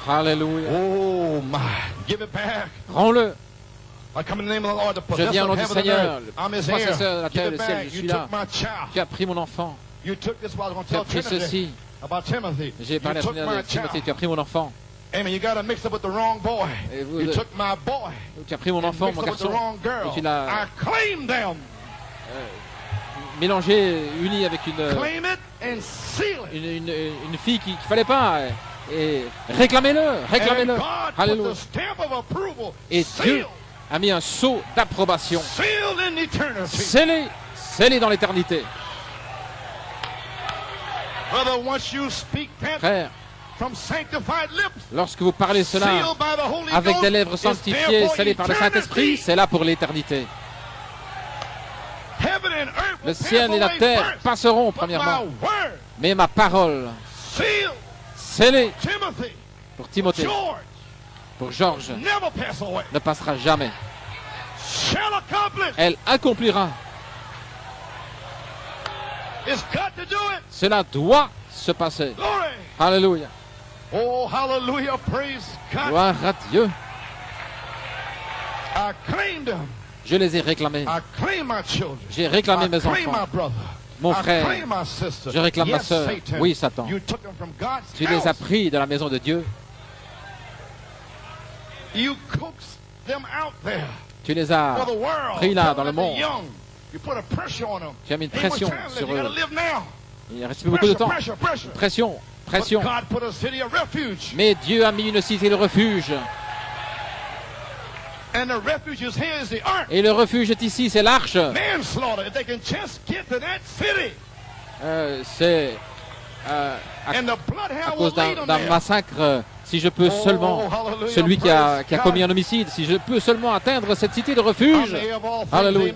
Alléluia. Rends-le. Je viens au nom du Seigneur, le possesseur de la terre et du ciel, je suis là. Tu as pris mon enfant. Tu as pris ceci. J'ai parlé à Timothée, tu as pris mon enfant. Et tu as pris mon enfant, mon garçon, et tu l'as mélangé, uni avec une fille qu'il ne fallait pas. Et réclamez-le, réclamez-le. Alléluia. Et Dieu a mis un sceau d'approbation. Scellé, scellé dans l'éternité. Frère, lorsque vous parlez cela avec des lèvres sanctifiées, scellées par le Saint-Esprit, c'est là pour l'éternité. Le ciel et la terre passeront premièrement, mais ma parole, scellée pour Timothée, pour Georges, ne passera jamais. Elle accomplira. Cela doit se passer. Alléluia. Oh, hallelujah, praise God. Gloire à Dieu. Je les ai réclamés. J'ai réclamé mes enfants. Mon frère, je réclame ma soeur. Oui, Satan. Tu les as pris de la maison de Dieu. Tu les as pris là, dans le monde. Tu as mis une pression sur eux. Il ne reste plus beaucoup de temps. Pression, pression. Mais Dieu a mis une cité de refuge. Et le refuge est ici, c'est l'arche. C'est à cause d'un massacre. Si je peux seulement, celui qui a commis un homicide, si je peux seulement atteindre cette cité de refuge, alléluia.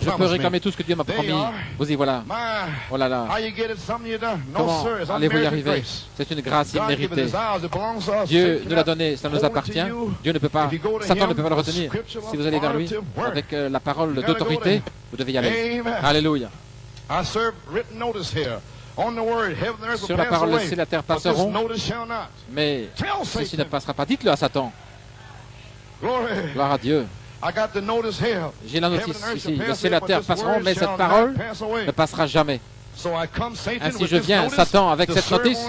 Je peux réclamer tout ce que Dieu m'a promis. Vous y voilà. Oh là là. Comment allez-vous y arriver? C'est une grâce imméritée. Dieu nous l'a donné, ça nous appartient. Dieu ne peut pas, Satan ne peut pas le retenir. Si vous allez vers lui avec la parole d'autorité, vous devez y aller. Alléluia. Sur la parole, le ciel et la terre passeront, mais ceci ne passera pas. Dites-le à Satan. Gloire à Dieu. J'ai la notice ici. Le ciel et la terre passeront, mais cette parole ne passera jamais. Ainsi je viens, Satan, avec cette notice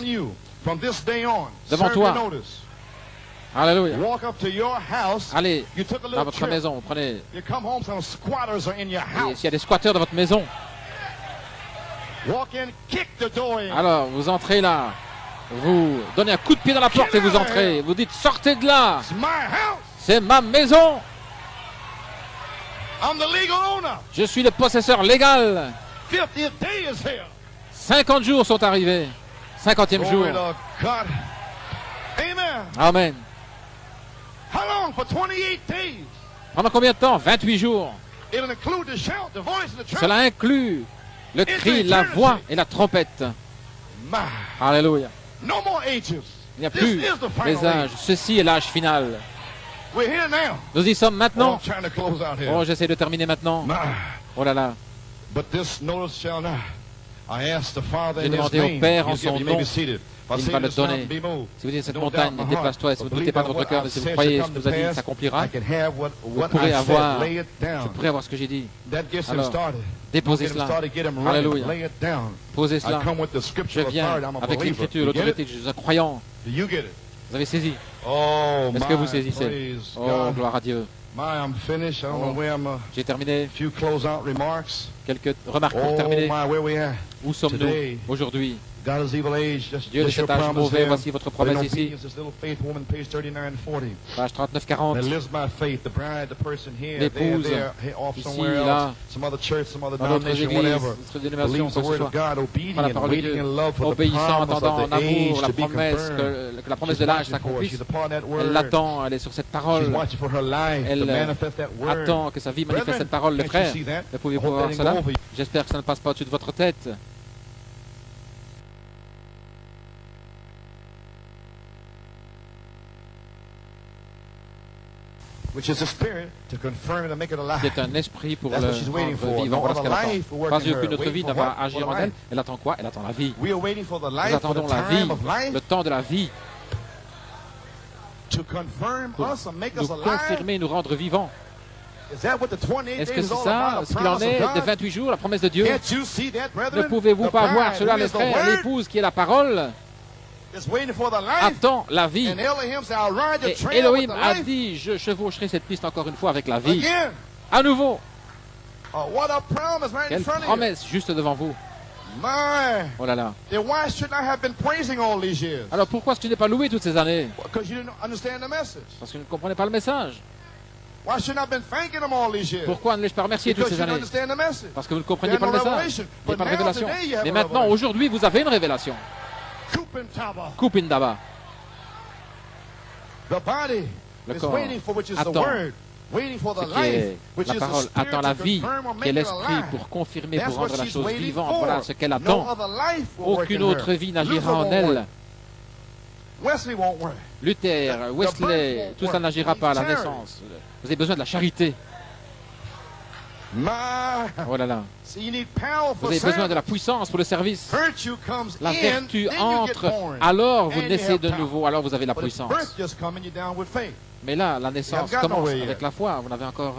devant toi. Alléluia. Allez dans votre maison, vous prenez. Et s'il y a des squatteurs dans votre maison, alors vous entrez là, vous donnez un coup de pied dans la porte et vous entrez. Vous dites sortez de là. C'est ma maison. Je suis le possesseur légal. 50 jours sont arrivés. 50e jour. Amen. Pendant combien de temps? 28 jours. Cela inclut le cri, la voix et la trompette. Alléluia. Il n'y a plus les âges. Ceci est l'âge final. Nous y sommes maintenant. Oh, j'essaie de terminer maintenant. Oh là là. J'ai demandé au Père en son nom. Il va le donner. Si vous dites cette montagne, déplace-toi. Si vous ne doutez pas de votre cœur, mais si vous croyez ce que vous avez dit s'accomplira, vous pourrez avoir, je pourrai avoir ce que j'ai dit. Alors, déposez cela. Alléluia. Posez cela. Je viens avec l'écriture, l'autorité que je suis un croyant. Vous avez saisi. Est-ce que vous saisissez? Oh, gloire à Dieu. J'ai terminé. Quelques remarques pour terminer. Où sommes-nous aujourd'hui? Dieu de cet âge mauvais, voici votre promesse ici. Page 39-40. L'épouse, ici, là, dans d'autres églises, d'autres dénominations, quoi que ce soit, prend la parole de Dieu, obéissant, attendant en amour la promesse, que la promesse de l'âge s'accomplisse. Elle l'attend, elle est sur cette parole. Elle attend que sa vie manifeste cette parole. Les frères, pouvez-vous voir cela? J'espère que ça ne passe pas au-dessus de votre tête. C'est un esprit pour le rendre vivant. Voilà ce qu'elle attend. Pas qu'une autre vie ne va agir en elle. Elle attend quoi? Elle attend la vie. Nous attendons la vie, le temps de la vie, pour nous confirmer, nous rendre vivants. Est-ce que c'est ça, ce qu'il en est de 28 jours, la promesse de Dieu? Ne pouvez-vous pas voir cela, les frères? L'épouse qui est la parole attend la vie. Et Elohim a dit, je chevaucherai cette piste encore une fois avec la vie. À nouveau. Quelle promesse juste devant vous. Oh là là. Alors pourquoi est-ce que tu n'es pas loué toutes ces années? Parce que tu ne comprenais pas le message. Pourquoi ne l'ai-je pas remercié toutes ces années? Parce que vous ne compreniez pas le message. Il n'y a pas de révélation. Mais maintenant, aujourd'hui, vous avez une révélation. Kupindaba. Le corps attend ce qui est la parole, attend la vie, qui est l'esprit pour confirmer, pour rendre la chose vivante. Voilà ce qu'elle attend. Aucune autre vie n'agira en elle. Luther, Wesley, tout ça n'agira pas à la naissance. Vous avez besoin de la charité. Oh là là. Vous avez besoin de la puissance pour le service. La vertu entre, alors vous naissez de nouveau, alors vous avez la puissance. Mais là, la naissance commence avec la foi. Vous n'avez encore...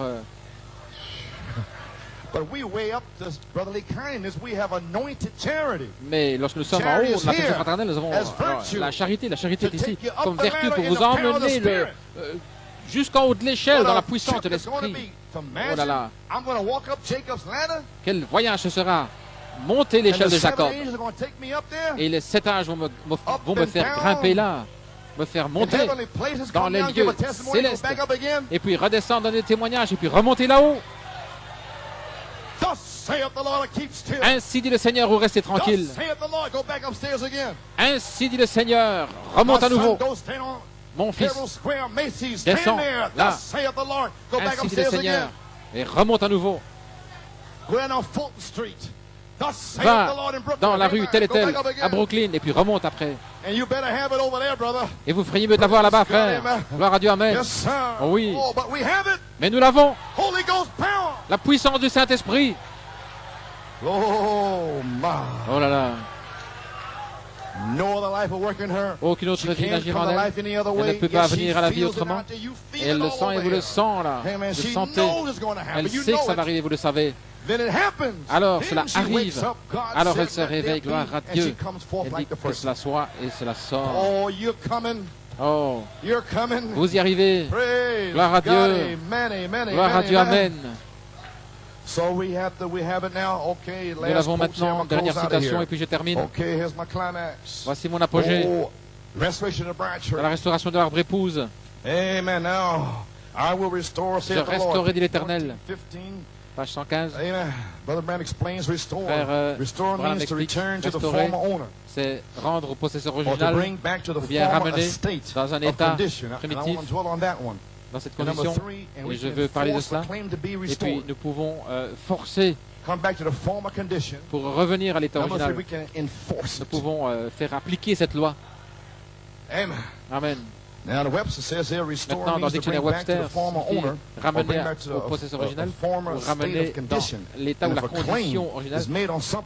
Mais lorsque nous sommes en haut, la puissance fraternelle, nous avons la charité. La charité est ici comme vertu pour vous emmener jusqu'en haut de l'échelle dans la puissance de l'esprit. Oh là là. Quel voyage ce sera? Monter l'échelle de Jacob. Et les 7 âges vont me faire grimper là, me faire monter dans les lieux célestes. Et puis redescendre dans les témoignages et puis remonter là-haut. Ainsi dit le Seigneur, vous restez tranquille. Ainsi dit le Seigneur, remonte à nouveau. Mon fils, descends là. Ainsi dit le Seigneur, et remonte à nouveau. Va dans la rue telle et telle, à Brooklyn, et puis remonte après. Et vous feriez mieux de l'avoir là-bas, frère. Gloire à Dieu, amen. Oh oui, mais nous l'avons. La puissance du Saint-Esprit. Oh là là. Aucune autre vie n'agira en elle. Elle ne peut pas venir à la vie autrement. Et elle le sent et vous le sentez là. Vous le sentez. Elle sait que ça va arriver, vous le savez. Alors cela arrive. Alors elle se réveille, gloire à Dieu. Elle dit que cela soit et cela sort. Oh, vous y arrivez. Gloire à Dieu. Gloire à Dieu, amen. Nous l'avons maintenant, dernière citation, et puis je termine. Voici mon apogée. Dans la restauration de l'arbre épouse. Je restaurerai, dit l'Éternel. Page 115. Frère Branham explique, restaurer, c'est rendre au possesseur original, ou bien ramener dans un état primitif. Dans cette condition, et je veux parler de cela, et puis nous pouvons forcer pour revenir à l'état original. Nous pouvons faire appliquer cette loi. Amen. Maintenant, dans le dictionnaire Webster, ramener au possesseur original, ou ramener dans l'état ou la condition originale,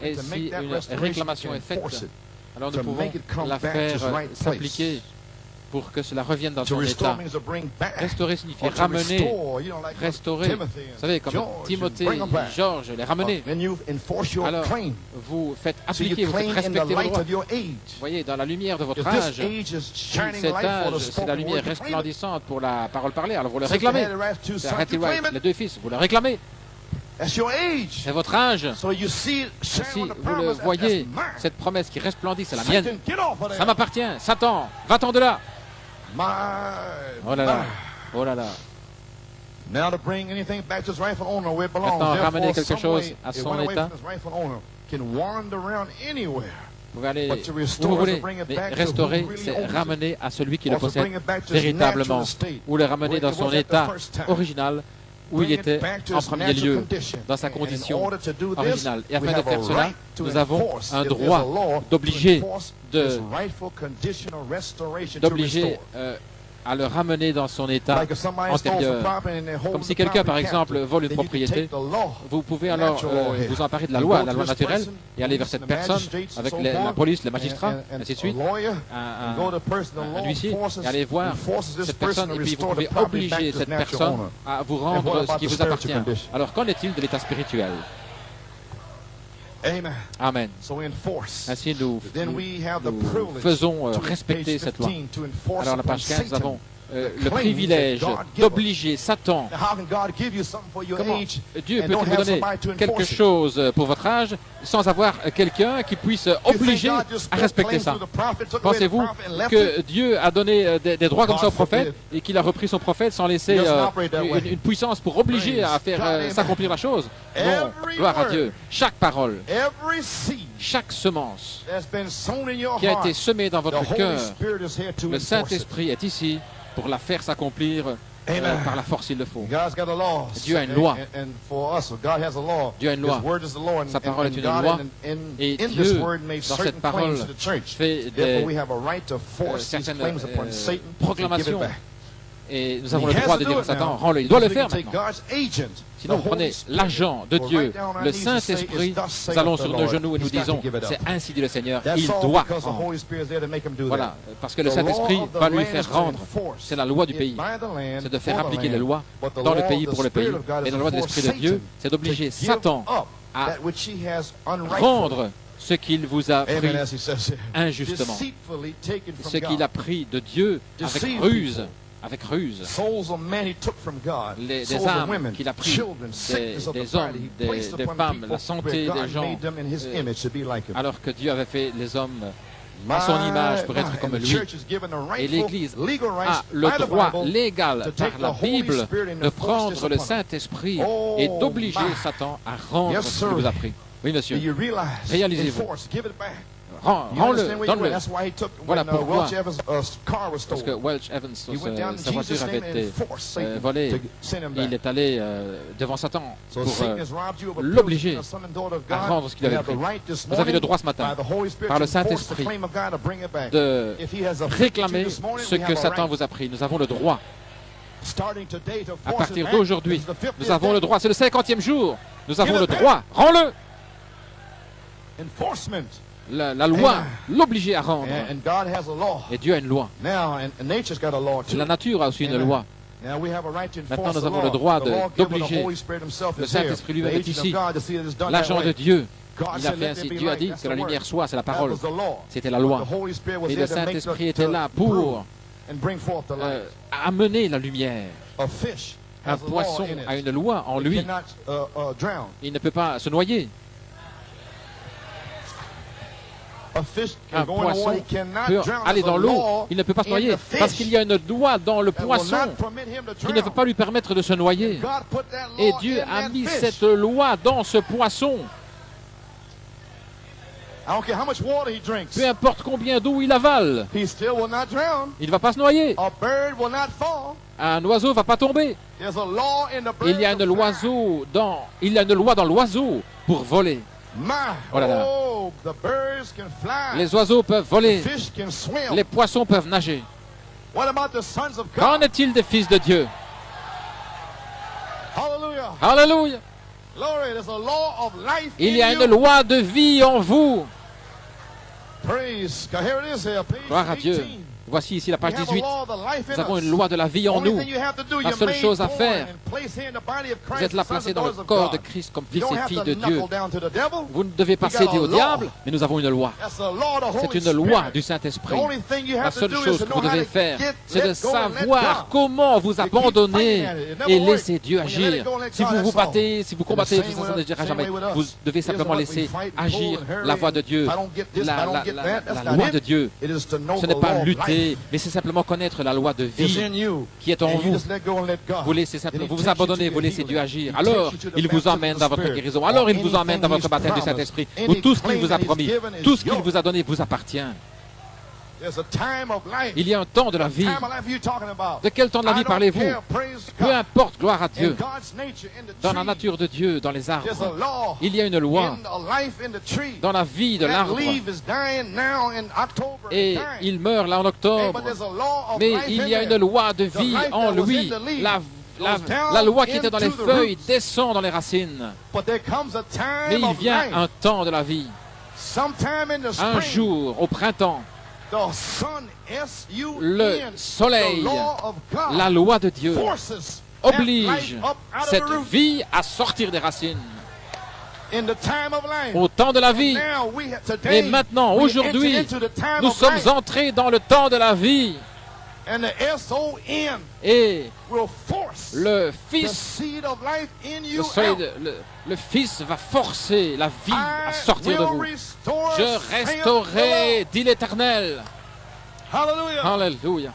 et si une réclamation est faite, alors nous pouvons la faire s'appliquer pour que cela revienne dans son état. Restaurer signifie ramener, restaurer. Vous savez, comme Timothée, Georges, les ramener. Alors, vous faites appliquer, vous faites respecter vos droits. Vous voyez, dans la lumière de votre âge, cet âge, c'est la lumière resplendissante pour la parole parlée, alors vous le réclamez. C'est Hattie Wright, les deux fils, vous le réclamez. C'est votre âge. Si vous le voyez, cette promesse qui resplendit, c'est la mienne. Ça m'appartient. Satan, va-t'en de là. Oh là là. Oh là là. Maintenant, ramener quelque chose à son état. Vous pouvez aller où vous voulez, mais restaurer, c'est ramener à celui qui le possède véritablement, ou le ramener dans son état original, où il était en premier lieu, dans sa condition originale. Et afin de faire cela, nous avons un droit d'obliger à le ramener dans son état antérieur. Comme si quelqu'un, par exemple, vole une propriété, vous pouvez alors vous emparer de la loi naturelle, et aller vers cette personne avec la police, les magistrats, ainsi de suite, un huissier, et aller voir cette personne, et puis vous pouvez obliger cette personne à vous rendre ce qui vous appartient. Alors, qu'en est-il de l'état spirituel? Amen. Ainsi, nous faisons respecter cette loi. Alors, la page 15, nous avons le privilège d'obliger Satan. Comment Dieu peut vous donner quelque chose pour votre âge sans avoir quelqu'un qui puisse obliger à respecter ça? Pensez-vous que Dieu a donné des droits comme ça au prophète et qu'il a repris son prophète sans laisser une puissance pour obliger à faire s'accomplir la chose? Non, gloire à Dieu. Chaque parole, chaque semence qui a été semée dans votre cœur, le Saint-Esprit est ici pour la faire s'accomplir par la force il le faut. Dieu a une loi. Dieu a une loi. Sa parole est une loi. Et Dieu, dans cette parole, fait certaines proclamations. Et nous avons le droit de dire à Satan, rends-le. Il doit le faire maintenant. Sinon, vous prenez l'agent de Dieu, le Saint-Esprit, nous allons sur nos genoux et nous disons, c'est ainsi dit le Seigneur, il doit rendre. Voilà, parce que le Saint-Esprit va lui faire rendre. C'est la loi du pays. C'est de faire appliquer les lois dans le pays pour le pays. Et la loi de l'Esprit de Dieu, c'est d'obliger Satan à rendre ce qu'il vous a pris injustement. Ce qu'il a pris de Dieu avec ruse. Avec ruse, des âmes qu'il a pris, des hommes, des femmes, la santé des gens, alors que Dieu avait fait les hommes à son image pour être comme lui. Et l'Église a le droit légal par la Bible de prendre le Saint-Esprit et d'obliger Satan à rendre ce qu'il vous a pris. Oui, monsieur, réalisez-vous. Rends-le, donne-le. Voilà pourquoi. Parce que Welch Evans, sa voiture avait été volée. Il est allé devant Satan pour l'obliger à rendre ce qu'il avait pris. Vous avez le droit ce matin, par le Saint-Esprit, de réclamer ce que Satan vous a pris. Nous avons le droit. À partir d'aujourd'hui, nous avons le droit. C'est le 50e jour. Nous avons le droit. Rends-le. La loi l'obligeait à rendre. Et Dieu a une loi. La nature a aussi une loi. Maintenant, nous avons le droit d'obliger. Le Saint-Esprit lui-même est ici. L'agent de Dieu. Il a fait ainsi. Dieu a dit que la lumière soit, c'est la parole. C'était la loi. Et le Saint-Esprit était là pour amener la lumière. Un poisson a une loi en lui. Il ne peut pas se noyer. Un poisson peut aller dans l'eau, il ne peut pas se noyer, parce qu'il y a une loi dans le poisson qui ne peut pas lui permettre de se noyer. Et Dieu a mis cette loi dans ce poisson. Peu importe combien d'eau il avale, il ne va pas se noyer. Un oiseau ne va pas tomber. Il y a une loi dans l'oiseau pour voler. Oh là là. Les oiseaux peuvent voler, les poissons peuvent nager. Qu'en est-il des fils de Dieu? Alléluia. Il y a une loi de vie en vous. Gloire à Dieu. Voici ici la page 18. Nous avons une loi de la vie en nous. La seule chose à faire, vous êtes là placés dans le corps de Christ comme fils et filles de Dieu. Vous ne devez pas céder au diable, mais nous avons une loi. C'est une loi du Saint-Esprit. La seule chose que vous devez faire, c'est de savoir comment vous abandonner et laisser Dieu agir. Si vous vous battez, si vous combattez, ça ne dira jamais. Vous devez simplement laisser agir la voix de Dieu, la loi de Dieu. Ce n'est pas lutter, mais c'est simplement connaître la loi de vie qui est en vous. Vous laissez simplement, vous vous abandonnez, vous laissez Dieu agir. Alors, il vous emmène dans votre guérison. Alors, il vous emmène dans votre baptême du Saint-Esprit. Où tout ce qu'il vous a promis, tout ce qu'il vous a donné vous appartient. Il y a un temps de la vie. De quel temps de la vie parlez-vous? Peu importe, gloire à Dieu. Dans la nature de Dieu, dans les arbres, il y a une loi. Dans la vie de l'arbre. Et il meurt là en octobre. Mais il y a une loi de vie en lui. La loi qui était dans les feuilles descend dans les racines. Mais il vient un temps de la vie. Un jour, au printemps, le soleil, la loi de Dieu, oblige cette vie à sortir des racines. Au temps de la vie. Et maintenant, aujourd'hui, nous sommes entrés dans le temps de la vie. Et le Fils va forcer la vie à sortir de vous. Je restaurerai, dit l'Éternel. Alléluia.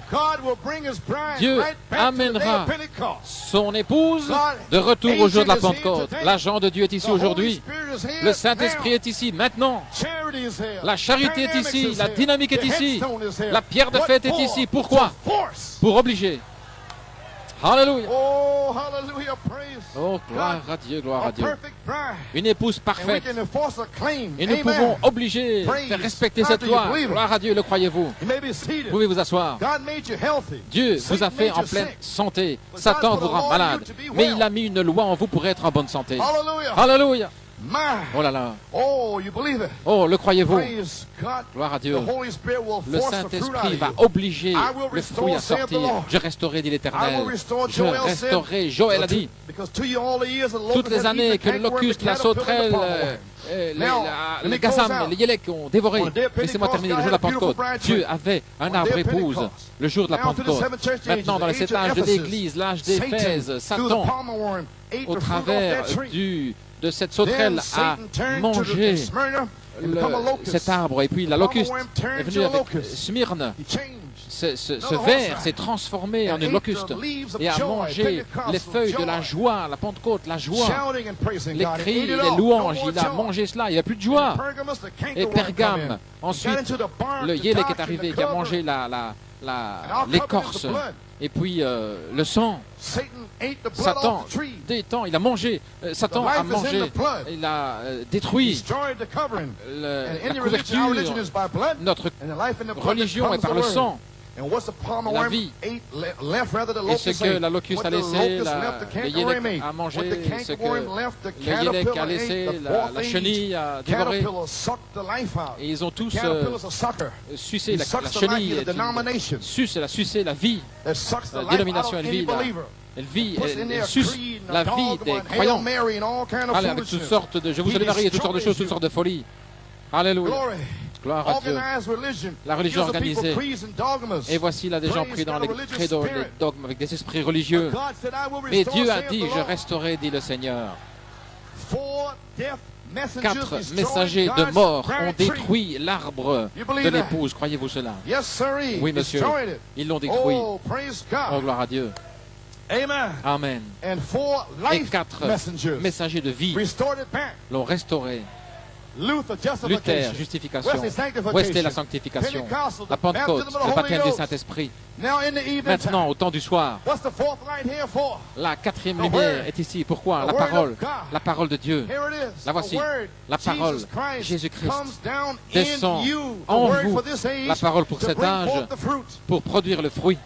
Dieu amènera son épouse de retour au jour de la Pentecôte. L'agent de Dieu est ici aujourd'hui. Le Saint-Esprit est ici maintenant. La charité est ici. La dynamique est ici. La pierre de fête est ici. Pourquoi? Pour obliger. Alléluia. Oh, gloire à Dieu, gloire à Dieu. Une épouse parfaite. Et nous pouvons obliger, faire respecter cette loi. Gloire à Dieu, le croyez-vous? Vous pouvez vous asseoir. Dieu vous a fait en pleine santé. Satan vous rend malade. Mais il a mis une loi en vous pour être en bonne santé. Alléluia. Oh là là. Oh, le croyez-vous? Gloire à Dieu. Le Saint-Esprit va obliger le fruit à sortir. Je restaurerai, dit l'Éternel. Je restaurerai. Joël a dit, toutes les années que le locuste, la sauterelle, les gazam, les yélek ont dévoré. Laissez-moi terminer le jour de la Pentecôte. Dieu avait un arbre épouse le jour de la Pentecôte. Maintenant, dans les 7 âges de l'Église, l'âge d'Éphèse, Satan, au travers de cette sauterelle, a mangé cet arbre. Et puis la locuste est venue avec Smyrne. Ce ver s'est transformé en une locuste et a mangé les feuilles de la joie, la Pentecôte, la joie, les cris, les louanges. Il a mangé cela, il n'y a plus de joie. Et Pergame, ensuite, le yélek est arrivé qui a mangé l'écorce. Et puis le sang. Satan, il a mangé. Satan a mangé. Il a détruit la couverture. Notre religion est par le sang. La vie. Et ce que la locuste a laissé, le yélek a mangé, ce que le yélek a laissé, la chenille a dévoré. Et ils ont tous sucé la chenille. Elle a sucé la vie. La dénomination, elle suce la vie des croyants. Allez, avec toutes sortes de... Je vous salue Marie et toutes sortes de choses, toutes sortes de folies. Alléluia. Gloire à Dieu. La religion organisée. Et voici là des gens pris dans les credos, les dogmes, avec des esprits religieux. Mais Dieu a dit, je restaurerai, dit le Seigneur. 4 messagers de mort ont détruit l'arbre de l'épouse. Croyez-vous cela? Oui, monsieur. Ils l'ont détruit. Oh, gloire à Dieu. Amen. Et 4 messagers de vie l'ont restauré. Luther, justification. Wesley, la sanctification. La Pentecôte, le baptême du Saint-Esprit. Maintenant, au temps du soir, la quatrième lumière est ici. Pourquoi? La parole de Dieu. La voici. La parole, Jésus-Christ, descend en vous. La parole pour cet âge, pour produire le fruit.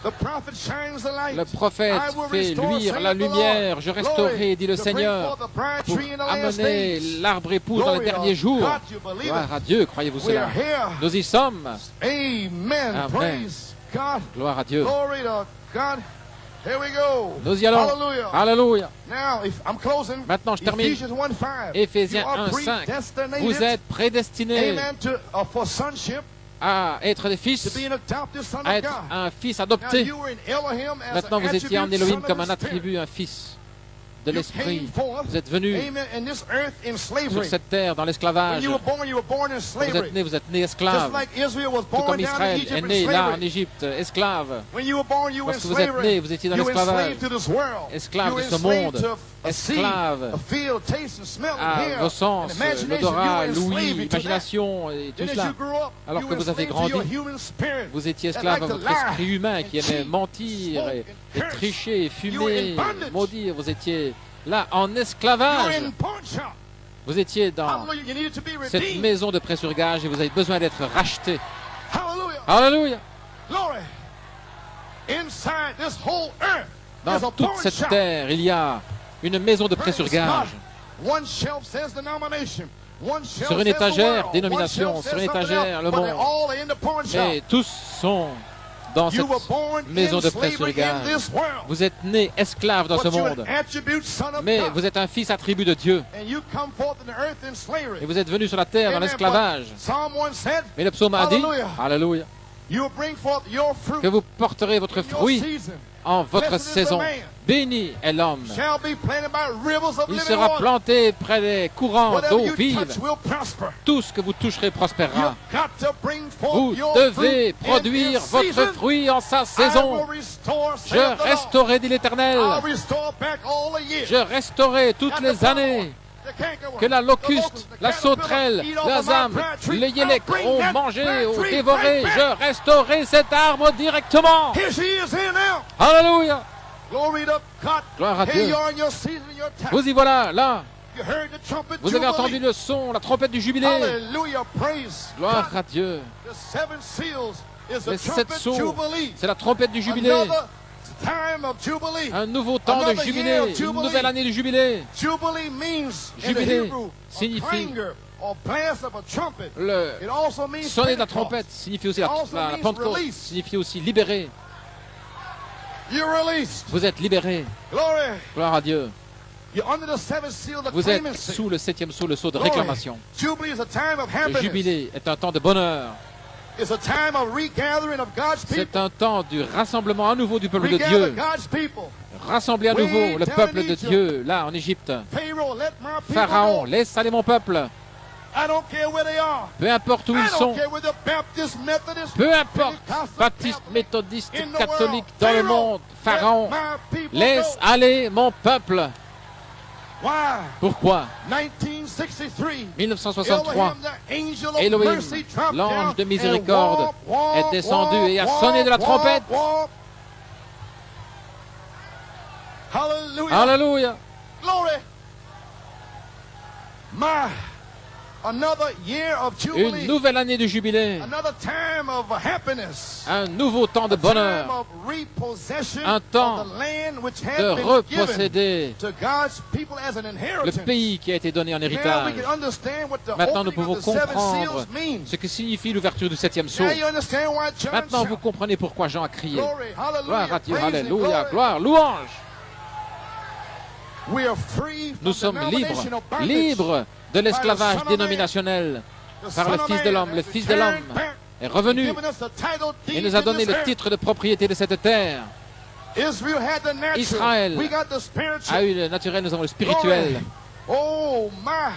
Le prophète fait luire la lumière. Je restaurerai, dit le Seigneur, pour amener l'arbre époux dans les derniers jours. Gloire à Dieu, croyez-vous cela? Nous y sommes. Amen. Gloire à Dieu. Nous y allons. Alléluia. Maintenant, je termine. Éphésiens 1:5. Vous êtes prédestinés à être des fils, à être un fils adopté. Maintenant, vous étiez en Elohim comme un attribut, un fils de l'esprit. Vous êtes venus sur cette terre dans l'esclavage. Vous êtes né esclave. Tout comme Israël est né là en Égypte, esclave. Lorsque vous êtes né, vous étiez dans l'esclavage. Esclave de ce monde. Esclave à vos sens, l'odorat, l'ouïe, l'imagination et tout cela. Alors que vous avez grandi, vous étiez esclave à votre esprit humain qui aimait mentir et tricher, fumer, maudire. Vous étiez là en esclavage. Vous étiez dans cette maison de pressurgage et vous avez besoin d'être racheté. Alléluia. Dans toute cette terre, il y a une maison de pressurgage. Sur une étagère, dénomination. Sur une étagère, le monde. Et tous sont dans cette maison de pressurgage. Vous êtes nés esclaves dans ce monde. Mais vous êtes un fils attribut de Dieu. Et vous êtes venus sur la terre dans l'esclavage. Mais le psaume a dit, Alléluia, que vous porterez votre fruit en votre saison. Béni est l'homme. Il sera planté près des courants d'eau vive. Tout ce que vous toucherez prospérera. Vous devez produire votre fruit en sa saison. Je restaurerai, dit l'Éternel. Je restaurerai toutes les années que la locuste, la sauterelle, la zame, les yélèques ont mangé, ont dévoré. Je restaurerai cet arbre directement. Alléluia. Gloire à Dieu. Vous y voilà, là. Vous avez entendu le son, la trompette du jubilé. Gloire à Dieu. Les 7 sceaux, c'est la trompette du jubilé. Un nouveau temps de jubilé, une nouvelle année de jubilé. Jubilé signifie le sonner de la trompette, signifie aussi la Pentecôte, signifie aussi libéré. Vous êtes libérés. Gloire à Dieu. Vous êtes sous le 7e sceau, le sceau de réclamation. Le jubilé est un temps de bonheur. C'est un temps du rassemblement à nouveau du peuple de Dieu. Rassembler à nouveau le peuple de Dieu, là en Égypte. Pharaon, laisse aller mon peuple. Peu importe où ils sont, peu importe, baptiste, méthodiste, catholique dans le monde, Pharaon, laisse aller mon peuple. Pourquoi? 1963, Elohim, l'ange de miséricorde, est descendu et a sonné de la trompette. Alléluia. Une nouvelle année de jubilé, un nouveau temps de bonheur, un temps de reposséder le pays qui a été donné en héritage. Maintenant, nous pouvons comprendre ce que signifie l'ouverture du 7e sceau. Maintenant, vous comprenez pourquoi Jean a crié. Gloire à Dieu, alléluia, gloire, louange. Nous sommes libres de l'esclavage dénominationnel par le Fils de l'homme. Le Fils de l'homme est revenu et nous a donné le titre de propriété de cette terre. Israël a eu le naturel, nous avons le spirituel.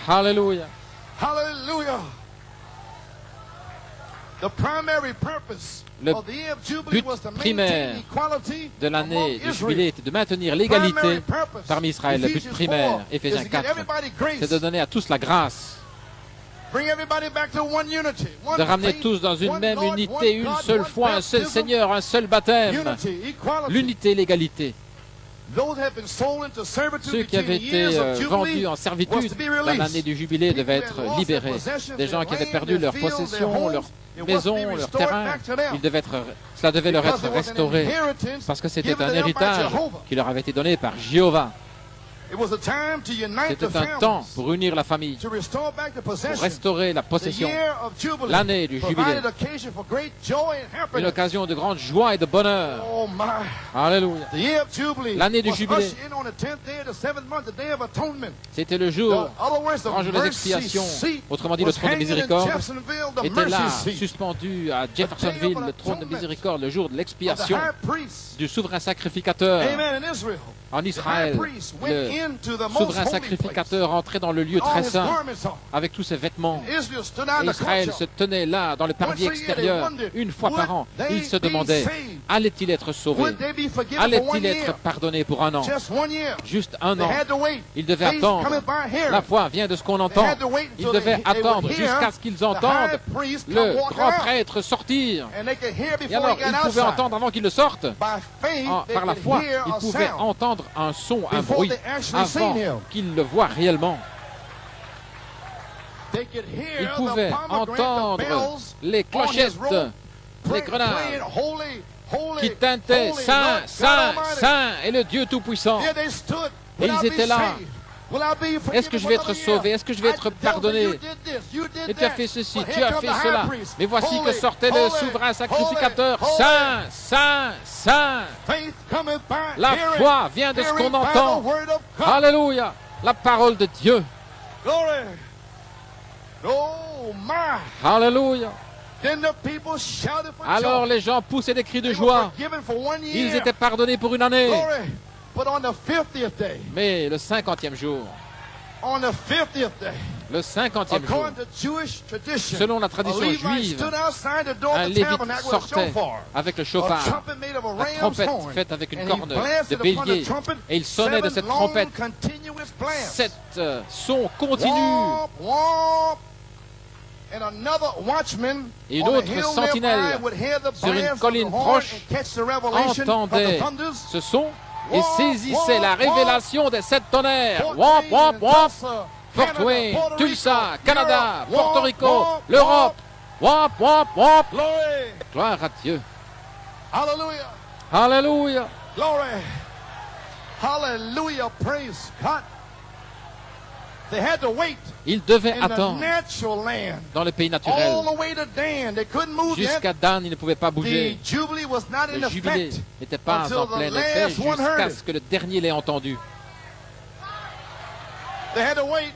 Alléluia. Le but primaire de l'année du jubilé était de maintenir l'égalité parmi Israël. Le but primaire, Éphésiens 4, c'est de donner à tous la grâce, de ramener tous dans une même unité, une seule foi, un seul Seigneur, un seul baptême, l'unité, l'égalité. Ceux qui avaient été vendus en servitude dans l'année du jubilé devaient être libérés. Des gens qui avaient perdu leur possession, leur maison, leur terrain, cela devait leur être restauré parce que c'était un héritage qui leur avait été donné par Jéhovah. C'était un temps pour unir la famille, pour restaurer la possession. L'année du jubilé, une occasion de grande joie et de bonheur. Alléluia. L'année du jubilé, c'était le jour, grand jour des expiations, autrement dit le trône de miséricorde, était là, suspendu à Jeffersonville, le trône de miséricorde, le jour de l'expiation du souverain sacrificateur. En Israël, le souverain sacrificateur entrait dans le lieu très saint avec tous ses vêtements. Et Israël se tenait là, dans le parvis extérieur, une fois par an. Il se demandait, allait-il être sauvé? Allait-il être pardonné pour un an? Juste un an. Il devait attendre. La foi vient de ce qu'on entend. Il devait attendre jusqu'à ce qu'ils entendent le grand prêtre sortir. Et alors, ils pouvaient entendre avant qu'il le sorte. Par la foi, ils pouvaient entendre un son, un bruit, avant qu'ils le voient réellement. Ils pouvaient entendre les clochettes, les grenades qui tintaient Saint, Saint, Saint est le Dieu Tout-Puissant. Et ils étaient là. Est-ce que je vais être sauvé? Est-ce que je vais être pardonné? Et tu as fait ceci, tu as fait cela. Mais voici que sortait le souverain sacrificateur. Saint, Saint, Saint. La foi vient de ce qu'on entend. Alléluia. La parole de Dieu. Alléluia. Alors les gens poussaient des cris de joie. Ils étaient pardonnés pour une année. Mais le 50e jour, selon la tradition juive, un lévite sortait avec le chauffard, la trompette faite avec une corne de bélier, et il sonnait de cette trompette. Cet son continu. Et une autre sentinelle sur une colline proche entendait ce son et saisissait la révélation des 7 tonnerres. Womp, womp, womp. Fort Wayne, Tulsa, Canada, Porto Rico, l'Europe. Womp, womp, womp. Gloire à Dieu. Hallelujah. Alléluia. Glory. Hallelujah. Praise God. They had to wait. Ils devaient attendre dans le pays naturel. Jusqu'à Dan, ils ne pouvaient pas bouger. Le jubilé n'était pas en plein effet jusqu'à ce que le dernier l'ait entendu.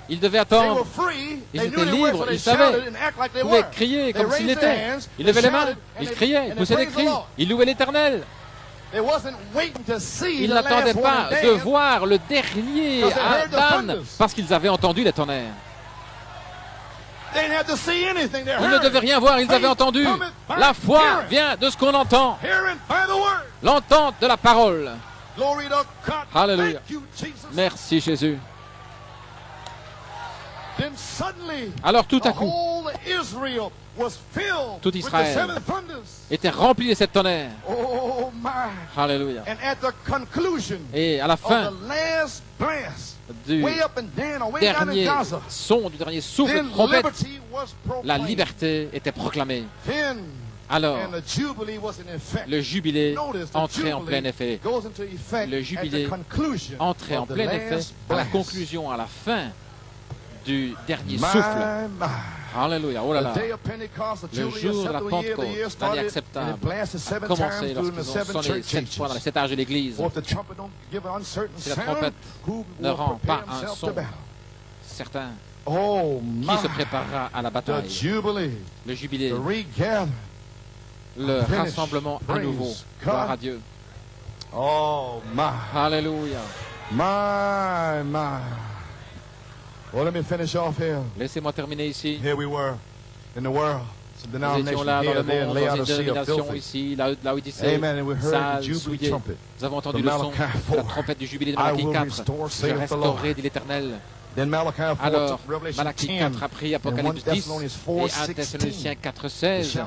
Ils devaient attendre. Ils étaient libres, ils savaient. Ils pouvaient crier comme s'ils l'étaient. Ils levaient les mains, ils criaient, ils poussaient des cris, ils louaient l'Éternel. Ils n'attendaient pas de voir le dernier à Dan parce qu'ils avaient entendu les tonnerres. Ils ne devaient rien voir, ils avaient entendu. La foi vient de ce qu'on entend. L'entente de la parole. Alléluia. Merci Jésus. Alors tout à coup, tout Israël était rempli de cette tonnerre. Alléluia. Et à la fin du dernier son, du dernier souffle de trompette, la liberté était proclamée. Alors, le jubilé entrait en plein effet. Le jubilé entrait en plein effet à la conclusion, à la fin du dernier souffle. Alléluia. Oh là là. Le jour de la Pentecôte, l'année acceptable, a commencé lorsqu'ils ont sonné 7 fois dans les 7 âges de l'Église. Si la trompette ne rend pas un son certain, qui se préparera à la bataille? Le jubilé, le rassemblement à nouveau. Gloire à Dieu. Alléluia. Well, let me finish off here. Laissez-moi terminer ici. Here we were in the world, Nous étions là dans le monde, dans une dénomination ici, là où il dit c'est sale, souillé. Nous avons entendu le son de la trompette du jubilé de Malachie 4. Je restaurerai, dit l'Éternel. Alors, Malachie 4 a pris Apocalypse 10 et 1 Thessaloniciens 4, 16.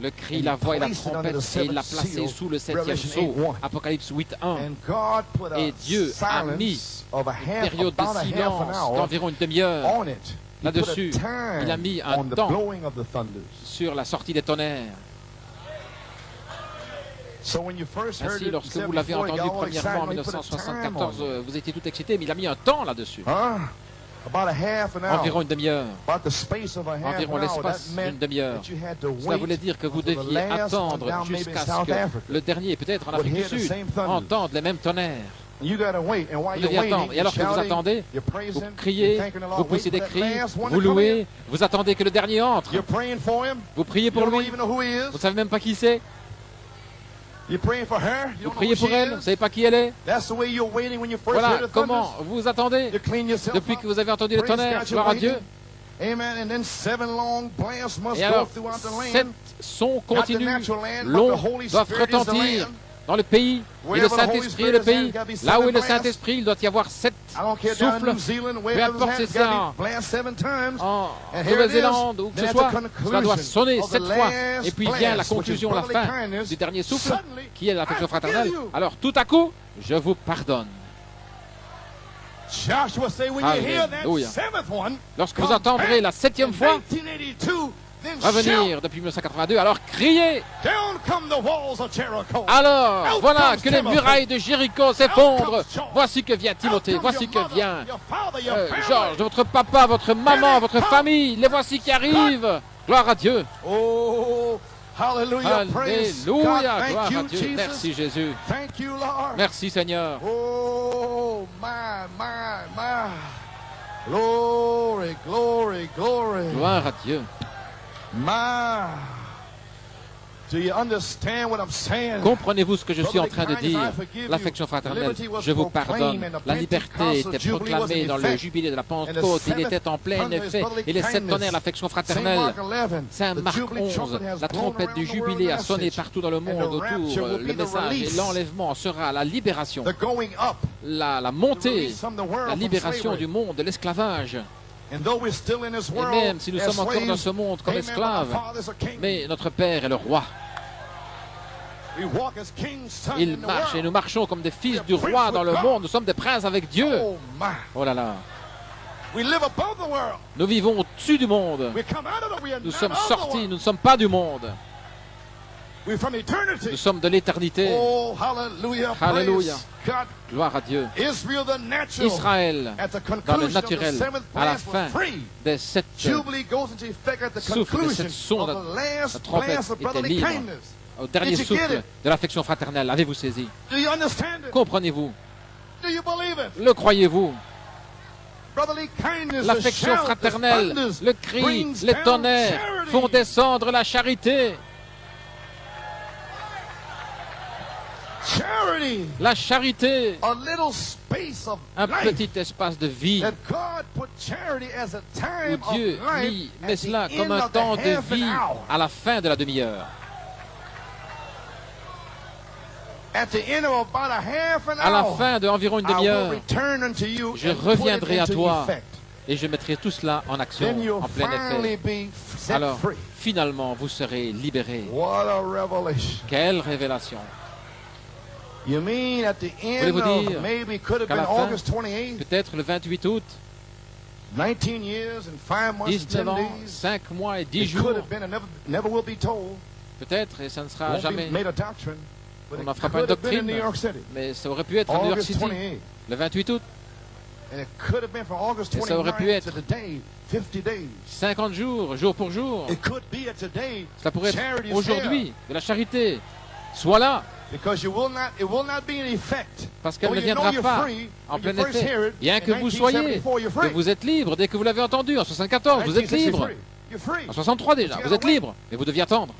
Le cri, la voix et la trompette, et il l'a placé sous le 7e sceau. Apocalypse 8, 1. Et Dieu a mis une période de silence d'environ une demi-heure là-dessus. Il a mis un temps sur la sortie des tonnerres. Ainsi, lorsque vous l'avez entendu premièrement en 1974, vous étiez tout excité, mais il a mis un temps là-dessus. Environ une demi-heure. Environ l'espace d'une demiheure. Cela voulait dire que vous deviez attendre jusqu'à ce que le dernier, peut-être en Afrique du Sud, entende les mêmes tonnerres. Vous deviez attendre. Et alors que vous attendez, vous criez, vous poussez des cris, vous louez, vous attendez que le dernier entre. Vous priez pour lui. Vous ne savez même pas qui c'est. Vous priez pour elle, vous ne savez pas qui elle est. Voilà comment vous attendez depuis que vous avez entendu les tonnerres. Gloire à Dieu. Et alors, 7 sons continus, longs, doivent retentir dans le pays, et le Saint-Esprit est le pays. Là où est le Saint-Esprit, il doit y avoir 7 souffles. Peu importe si c'est en Nouvelle-Zélande ou que ce soit, cela doit sonner 7 fois. Et puis vient la conclusion, la fin du dernier souffle, qui est l'affection fraternelle. Alors tout à coup, je vous pardonne. Alléluia. Lorsque vous entendrez la 7e fois revenir depuis 1982, alors criez. Alors, voilà que les murailles de Jéricho s'effondrent. Voici que vient Timothée, voici que vient Georges, votre papa, votre maman, votre famille. Les voici qui arrivent. Gloire à Dieu. Alléluia, gloire à Dieu. Merci Jésus. Merci Seigneur. Gloire à Dieu. Comprenez-vous ce que je suis en train de dire? L'affection fraternelle, je vous pardonne. La liberté était proclamée dans le jubilé de la Pentecôte. Il était en plein effet. Et les 7 tonnerres, l'affection fraternelle. Saint Marc 11, la trompette du jubilé a sonné partout dans le monde autour. Le message et l'enlèvement sera la libération, la montée, la libération du monde de l'esclavage. Et même si nous sommes encore dans ce monde comme esclaves, mais notre Père est le roi. Il marche et nous marchons comme des fils du roi dans le monde. Nous sommes des princes avec Dieu. Oh là là. Nous vivons au-dessus du monde. Nous sommes sortis, nous ne sommes pas du monde. Nous sommes de l'éternité. Alléluia. Gloire à Dieu. Israël, dans le naturel, à la fin des 7 souffles, des 7 sons de la trompette, était libre. Au dernier souffle de l'affection fraternelle. Avez-vous saisi? Comprenez-vous? Le croyez-vous? L'affection fraternelle, le cri, les tonnerres font descendre la charité. La charité, un petit espace de vie où Dieu met cela comme un temps de vie à la fin de la demi-heure. À la fin d'environ une demi-heure, je reviendrai à toi et je mettrai tout cela en action, en plein effet. Alors, finalement, vous serez libérés. Quelle révélation! Voulez-vous dire qu'à la fin, peut-être le 28 août, 19 ans, 5 mois et 10 jours, peut-être, et ça ne sera jamais, on n'en fera pas une doctrine, mais ça aurait pu être en New York City, le 28 août, et ça aurait pu être 50 jours, jour pour jour. Cela pourrait être aujourd'hui, de la charité. Sois là. Parce qu'elle ne viendra pas en plein effet. Bien que vous soyez, que vous êtes libre dès que vous l'avez entendu. En 74, vous êtes libre. En 63 déjà, vous êtes libre. Mais vous deviez attendre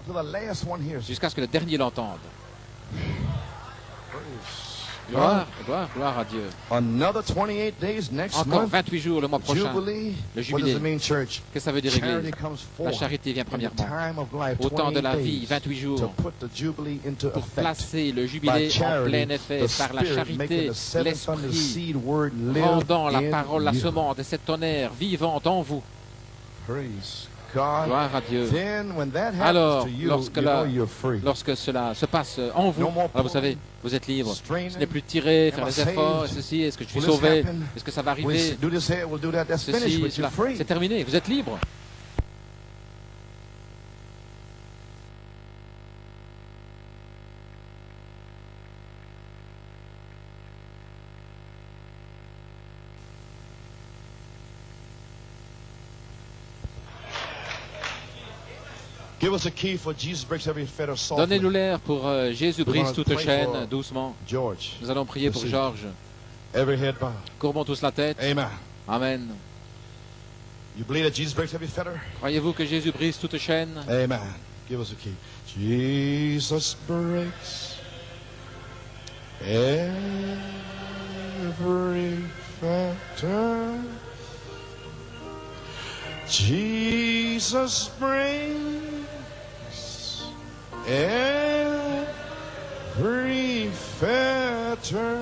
jusqu'à ce que le dernier l'entende. Gloire à Dieu. Encore 28 jours le mois prochain. Le jubilé. Qu'est-ce que ça veut dire, Église? La charité vient premièrement. Au temps de la vie, 28 jours, pour placer le jubilé en plein effet par la charité, l'esprit, rendant la parole, la semence de cet tonnerre vivant en vous. Gloire à Dieu. Alors, lorsque cela se passe en vous, alors vous savez, vous êtes libre. Ce n'est plus de tirer, faire des efforts, ceci, est-ce que je suis sauvé? Est-ce que ça va arriver? Ceci, cela. C'est terminé, vous êtes libre. Donnez-nous l'air pour Jésus brise toute chaîne, doucement. Nous allons prier pour Georges. Courbons tous la tête. Amen. Croyez-vous que Jésus brise toute chaîne? Amen. Give us a key. Jesus breaks every fetter. Jesus breaks every fetter.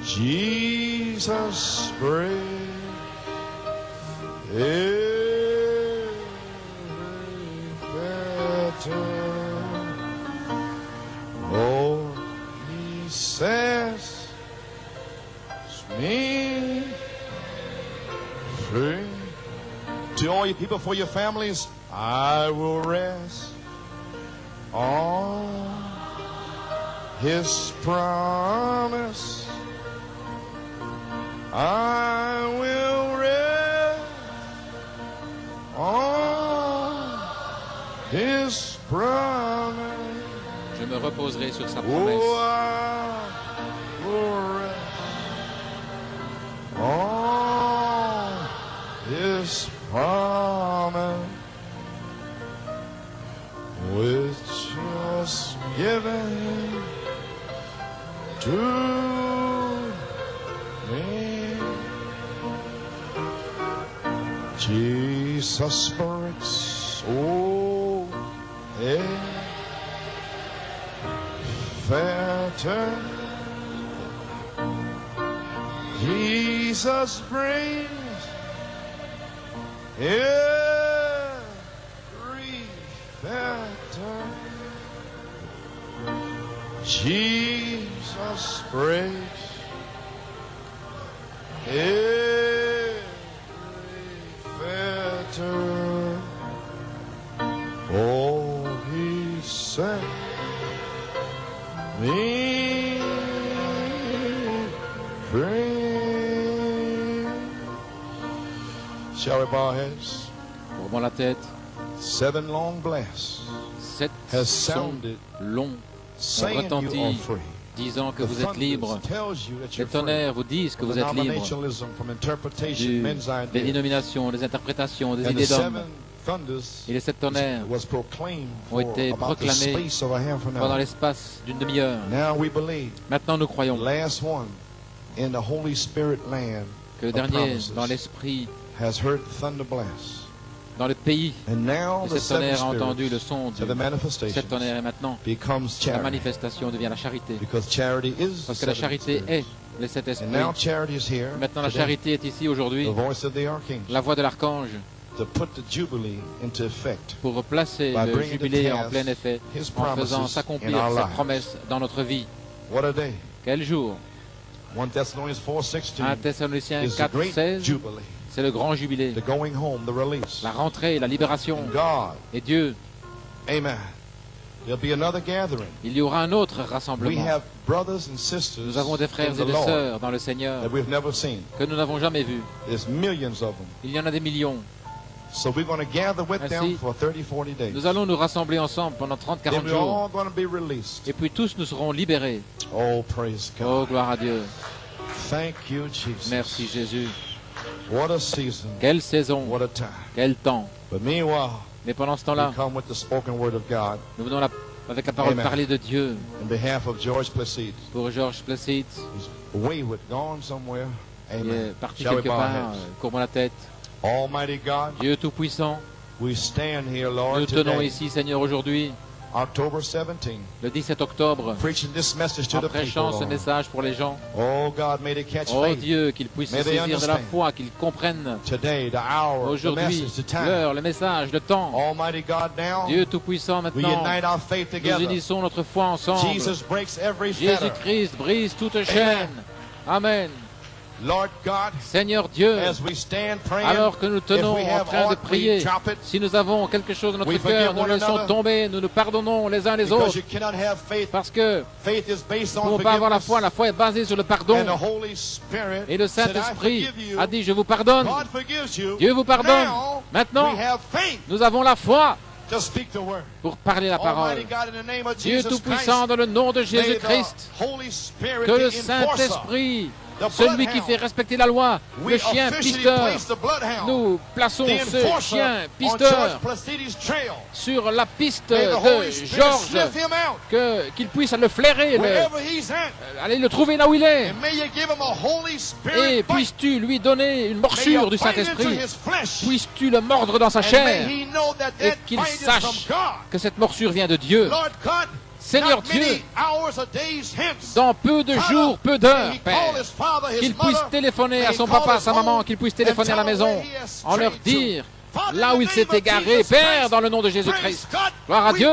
Jesus breaks every fetter. Oh, he says me free. To all you people, for your families, I will rest on His promise. I will rest on His promise. Je me reposerai sur sa promesse. Oh, I will rest on His promise, which was given to me. Jesus breaks, oh, fetter. Jesus brings every fetter. Jesus breaks every fetter. Oh, He set me free. Shall we bow our heads? Courbons la tête. 7 long blasts 7 sons longs ont retenti, disant que vous êtes libre. Les tonnerres vous disent que vous êtes libre. Des dénominations, des interprétations, des idées d'hommes. Et les 7 tonnerres ont été proclamés pendant l'espace d'une demi-heure. Maintenant, nous croyons que le dernier dans l'esprit, dans le pays, de cet tonnerre a entendu le son de cet tonnerre, et maintenant la manifestation devient la charité. Parce que la charité est les 7 esprits. Maintenant la charité est ici aujourd'hui, la voix de l'archange, pour placer le jubilé en plein effet, en faisant s'accomplir sa promesse dans notre vie. Quel jour! 1 Thessaloniciens 4:16, c'est le grand jubilé, la rentrée, la libération. Et Dieu, Amen. Il y aura un autre rassemblement. Nous avons des frères et des sœurs dans le Seigneur que nous n'avons jamais vus. Il y en a des millions. Ainsi, nous allons nous rassembler ensemble pendant 30-40 jours. Et puis tous nous serons libérés. Oh, gloire à Dieu. Merci Jésus. Quelle saison, quel temps. Mais pendant ce temps-là, nous venons avec la parole parlée de Dieu. In behalf of George Placide. Pour George Placide. He's wayward, gone somewhere. Il est parti quelque part, courbant la tête. Almighty God, Dieu Tout-Puissant, we stand here, Lord, nous tenons ici, Seigneur, aujourd'hui, October 17, le 17 octobre, en prêchant ce message pour les gens. Oh Dieu, qu'ils puissent se saisir de la foi, qu'ils comprennent aujourd'hui l'heure, le message, le temps. Dieu Tout-Puissant, maintenant, nous unissons notre foi ensemble. Jésus-Christ brise toute chaîne. Amen. Seigneur Dieu, alors que nous tenons en train de prier, si nous avons quelque chose dans notre cœur, nous le laissons tomber, nous nous pardonnons les uns les autres, parce que nous ne pouvons pas avoir la foi est basée sur le pardon, et le Saint-Esprit a dit, je vous pardonne, Dieu vous pardonne. Maintenant, nous avons la foi pour parler la parole. Dieu Tout-Puissant, dans le nom de Jésus-Christ, que le Saint-Esprit, celui qui fait respecter la loi, le chien pisteur, nous plaçons ce chien pisteur sur la piste de Georges, qu'il puisse le flairer, aller le trouver là où il est. Et puisses-tu lui donner une morsure du Saint-Esprit, puisses-tu le mordre dans sa chair, et qu'il sache que cette morsure vient de Dieu. Seigneur Dieu, dans peu de jours, peu d'heures, Père, qu'il puisse téléphoner à son papa, à sa maman, qu'il puisse téléphoner à la maison, en leur dire là où il s'est égaré, Père, dans le nom de Jésus-Christ. Gloire à Dieu.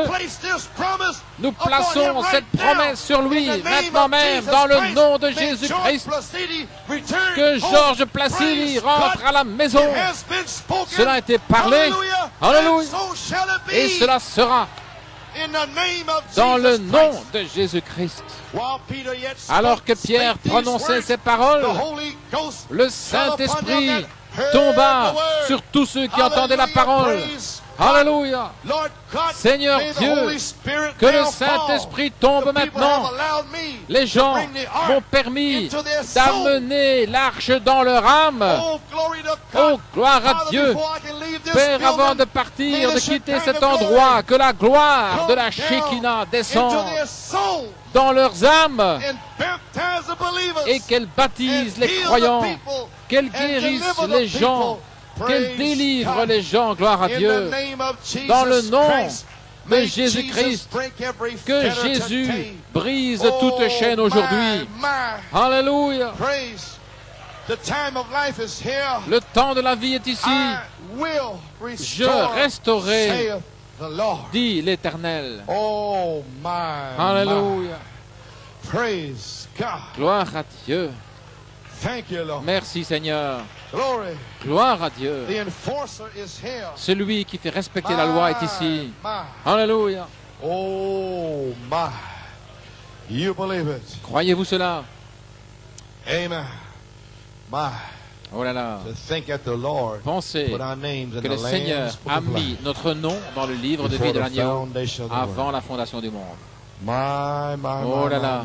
Nous plaçons cette promesse sur lui, maintenant même, dans le nom de Jésus-Christ, que Georges Placide rentre à la maison. Cela a été parlé. Alléluia. Et cela sera. Dans le nom de Jésus-Christ. Alors que Pierre prononçait ces paroles, le Saint-Esprit tomba sur tous ceux qui entendaient la parole. Alléluia. Seigneur Dieu, que le Saint-Esprit tombe maintenant. Les gens m'ont permis d'amener l'arche dans leur âme. Oh, gloire à Dieu. Père, avant de partir, de quitter cet endroit, que la gloire de la Shekinah descende dans leurs âmes et qu'elle baptise les croyants, qu'elle guérisse les gens, qu'elle délivre les gens, gloire à Dieu, dans le nom de Jésus-Christ, que Jésus brise toute chaîne aujourd'hui. Alléluia. Le temps de la vie est ici. Je restaurerai, dit l'Éternel. Alléluia. Gloire à Dieu. Merci Seigneur. Gloire à Dieu. Celui qui fait respecter la loi est ici. Alléluia. Croyez-vous cela? Amen. Oh là là. Pensez que le Seigneur a mis notre nom dans le livre de vie de l'agneau avant la fondation du monde. Oh là là.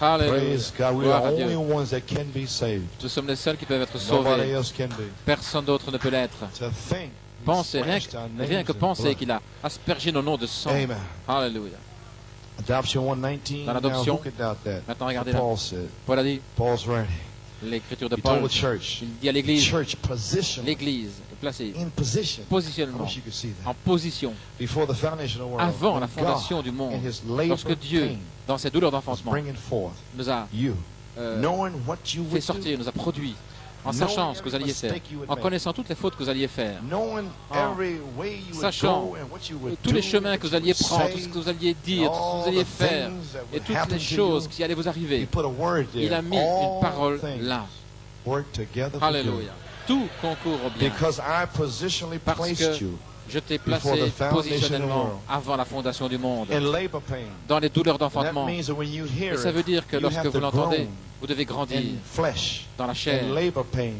Alléluia. Gloire à Dieu. Nous sommes les seuls qui peuvent être sauvés. Personne d'autre ne peut l'être. Pensez, rien que penser qu'il a aspergé nos noms de sang. Alléluia. Dans l'adoption, maintenant regardez là. Paul a dit, l'écriture de Paul, il dit à l'Église, l'Église est placée positionnement, en position, avant la fondation du monde, lorsque Dieu, dans ses douleurs d'enfantement, nous a fait sortir, nous a produit, en sachant ce que vous alliez faire, en connaissant toutes les fautes que vous alliez faire, en sachant tous les chemins que vous alliez prendre, tout ce que vous alliez dire, tout ce que vous alliez faire, et toutes les choses qui allaient vous arriver. Il a mis une parole là. Alléluia. Tout concourt au bien. Parce que je t'ai placé positionnellement avant la fondation du monde, dans les douleurs d'enfantement. Et ça veut dire que lorsque vous l'entendez, vous devez grandir dans la chair,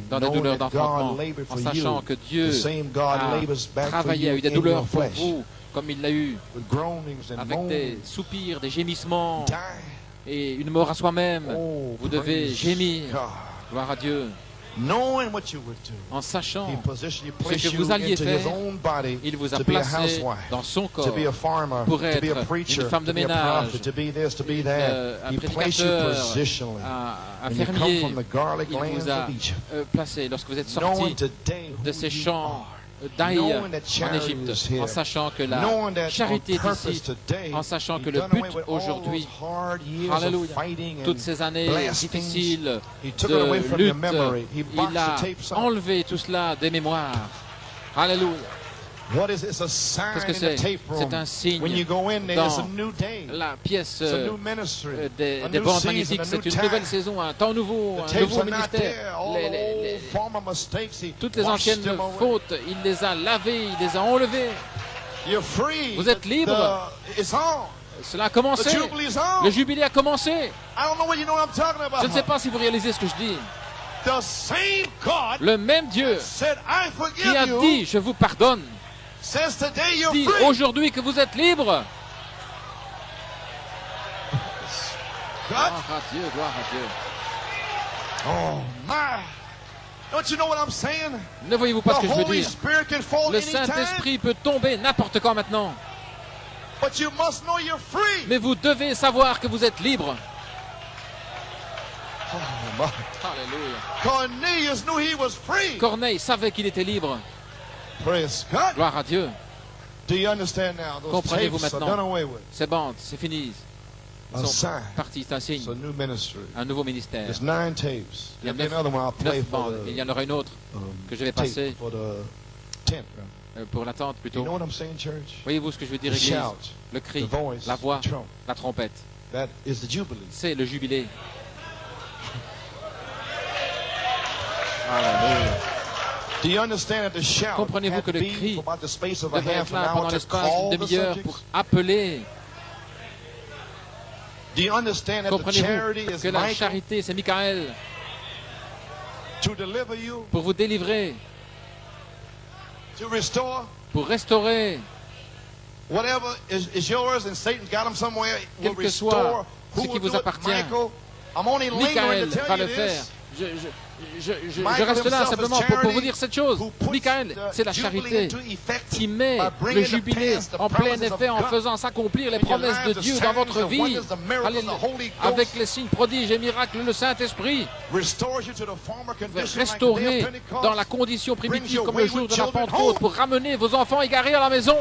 dans des douleurs d'enfantement, en sachant que Dieu a travaillé, a eu des douleurs pour vous, comme il l'a eu, avec des soupirs, des gémissements et une mort à soi-même. Vous devez gémir. Gloire à Dieu. En sachant ce que vous alliez faire, il vous a placé dans son corps pour être une femme de ménage, un prédicateur, un fermier. Il vous a placé lorsque vous êtes sorti de ces champs d'ail en Égypte, en sachant que la charité est ici, en sachant que le but aujourd'hui, alléluia, toutes ces années difficiles de lutte, il a enlevé tout cela des mémoires. Alléluia. Qu'est-ce que c'est? C'est un signe dans la pièce des bandes magnétiques. C'est une nouvelle saison, un temps nouveau, un nouveau ministère. Toutes les anciennes fautes, il les a lavées, il les a enlevées. Vous êtes libre. Cela a commencé. Le jubilé a commencé. Je ne sais pas si vous réalisez ce que je dis. Le même Dieu qui a dit « Je vous pardonne » dit aujourd'hui que vous êtes libre. Gloire à Dieu, gloire à Dieu. Oh my! Don't you know what I'm saying? Ne voyez-vous pas ce que je veux dire? Le Saint-Esprit peut tomber n'importe quand maintenant. But you must know you're free. Mais vous devez savoir que vous êtes libre. Oh my. Alléluia. Cornelius knew he was free. Corneille savait qu'il était libre. Praise God. Gloire à Dieu. Do you understand now? Those Comprenez-vous tapes are maintenant? done away with. Ces bandes, c'est fini. Ils sont partis, c'est un signe. It's a new ministry. Un nouveau ministère. There's 9 tapes. Il y a There'll be another one I'll play 9 for bandes. Il y en aura une autre que je vais tape passer for the tent. pour l'attente plutôt. You know what I'm saying, church? Voyez-vous ce que je veux dire, The Église? shout, Le cri, the voice, la voix, the trump. la trompette. That is the jubilee. C'est le jubilé. Hallelujah. Do you understand that the shout Comprenez-vous que le had to be cri for about the space of a devait half être an là hour pendant to l'espace call d'une the demi-heure subjects? pour appeler? Do you understand that the Comprenez-vous charity is que la Michael charité, c'est Michael to deliver you, pour vous délivrer, to restore pour restaurer, whatever is yours, and Satan's got them somewhere. Will quel que soit restore. ce Who qui will vous do it? appartient. Michael. I'm only lingering Michael to tell va you le faire. this. Je reste là simplement pour vous dire cette chose. Michael, c'est la charité qui met le jubilé en plein effet en faisant s'accomplir les promesses de Dieu dans votre vie. Alléluia. Avec les signes, prodiges et miracles, le Saint-Esprit restaurer dans la condition primitive comme le jour de la Pentecôte pour ramener vos enfants égarés à la maison.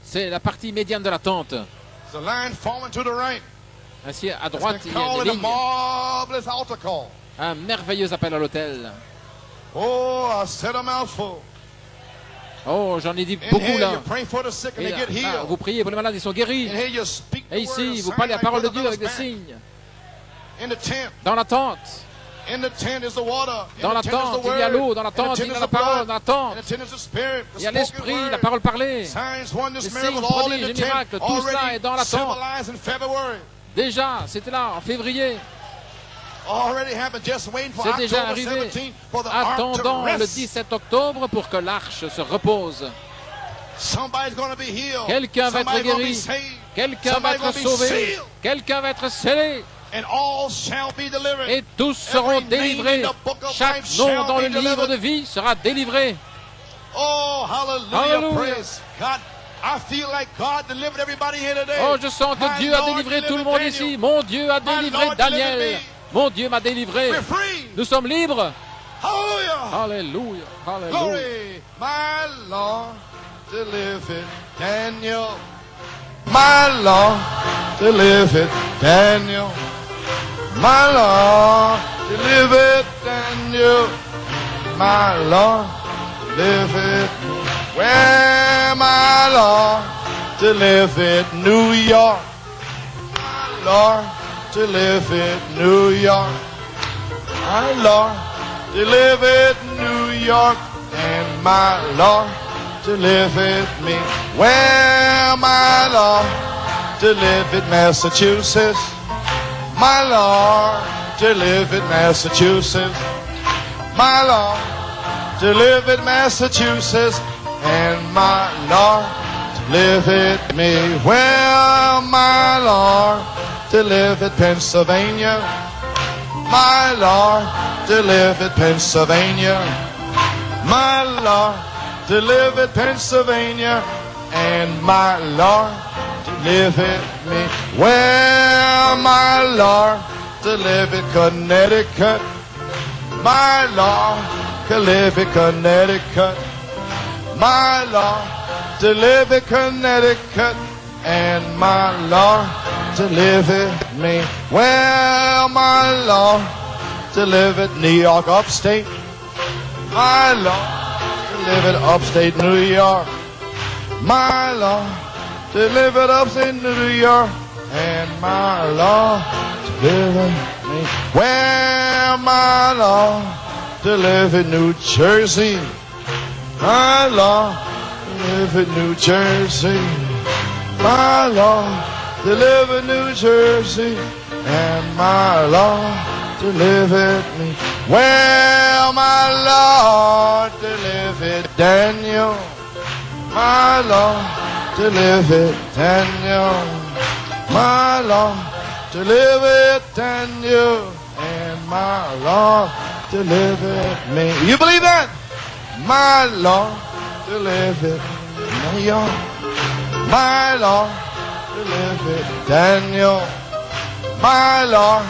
C'est la partie médiane de la tente. Ainsi, à droite, il y a des lignes. Un merveilleux appel à l'autel. Oh, j'en ai dit beaucoup là. Et là, vous priez pour les malades, ils sont guéris. Et ici, vous parlez la parole de Dieu avec des signes. Dans la tente. Dans la tente, il y a l'eau. Dans la tente, il y a la parole. Dans la tente, il y a l'esprit, la parole parlée. Les signes, prodiges et miracles, tout cela est dans la tente. Déjà, c'était là en février. C'est déjà arrivé. Attendons le 17 octobre pour que l'arche se repose. Quelqu'un va être guéri. Quelqu'un va être sauvé. Quelqu'un va être scellé. Et tous seront délivrés. Chaque nom dans le livre de vie sera délivré. Oh, hallelujah. Oh, je sens que Dieu a délivré tout le monde ici. Mon Dieu a délivré Daniel. Mon Dieu m'a délivré. Nous sommes libres. Alléluia. Alléluia. My Lord, delivered Daniel. My Lord, delivered Daniel. My Lord, delivered Daniel. My Lord, delivered. Where my Lord, delivered New York. My Lord, delivered New York. My Lord, delivered New York. And my Lord, delivered me. Where my Lord, delivered Massachusetts. My Lord, delivered Massachusetts. My Lord, delivered Massachusetts. And my Lord, delivered me. Well, my Lord, to live in Pennsylvania. My Lord, to live in Pennsylvania. My Lord, to live in Pennsylvania. And my Lord, to live in me. Well, my Lord, to live in Connecticut. My Lord, to live in Connecticut. My Lord, to live in Connecticut. And my Lord, to live in me. Well, my Lord, to live in New York upstate. My Lord, to live in upstate New York. My Lord, to live in upstate New York. And my Lord, to live in me. Well, my Lord, to live in New Jersey. My Lord, to live in New Jersey. My Lord, to live in New Jersey. And my Lord, to live in me. Well, my Lord, to live in Daniel. My Lord, to live in Daniel. My Lord, to live in Daniel. And my Lord, to live in me. You believe that? My Lord, to live in New York. My Lord, to live in Daniel. My Lord,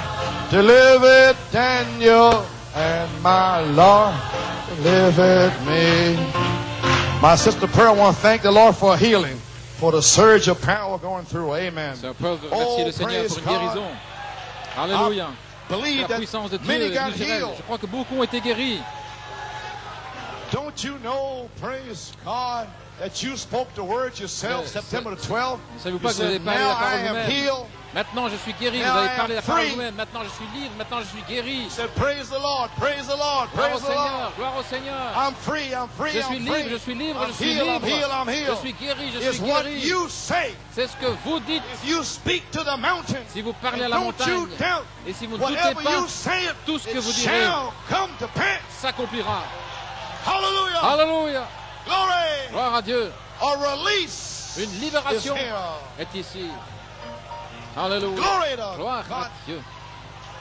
to live in Daniel. And my Lord, to live in me. My sister Pearl, I want to thank the Lord for healing, for the surge of power going through. Amen. Sœur Pearl veut remercier le Seigneur pour une guérison. Alléluia. La puissance de Dieu nous gère. Je crois que beaucoup ont été guéris. Don't you know, praise God, that you spoke the word yourself September the 12th? Ne savez-vous pas que vous avez parlé la parole vous-même? Maintenant je suis guéri. Vous avez parlé la parole vous-même. Maintenant je suis libre. Maintenant je suis guéri. Said, praise the Lord, praise the Lord, praise the Lord. Gloire au Seigneur. I'm free, I'm free, je suis libre, je suis libre, je suis libre. Je suis guéri, je suis guéri. C'est ce que vous dites. If you speak to the mountain, si vous parlez à la montagne, et si vous ne doutez pas, tout ce que vous direz s'accomplira. Hallelujah. Hallelujah. Glory. Gloire à Dieu. A release. Une libération est ici. Alléluia. Gloire à Dieu.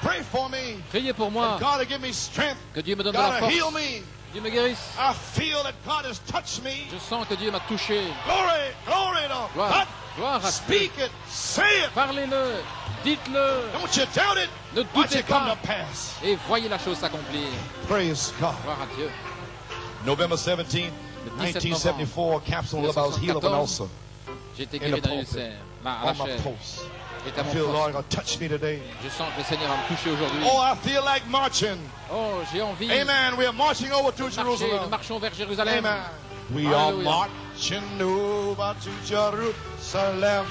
Pray for me. Priez pour moi. God give me strength. Que Dieu me donne de la force. Heal me. Dieu me guérisse. I feel that God has touched me. Je sens que Dieu m'a touché. Glory, glory to gloire, gloire à Speak Dieu. It, say it. Parlez-le, dites-le. Don't you doubt it. Ne doutez pas. Come to pass. Et voyez la chose s'accomplir. Praise God. Gloire à Dieu. November 17th, 1974, capsule of I was healed of an ulcer. J'ai été guéri d'un ulcère. Là, à la chair. I feel the Lord gonna touch me today. Je sens que le Seigneur va me toucher aujourd'hui. Oh, I feel like marching. Oh, j'ai envie. Amen. We are marching over to Jerusalem. Nous marchons vers Jérusalem. Amen. We are marching over to Jerusalem.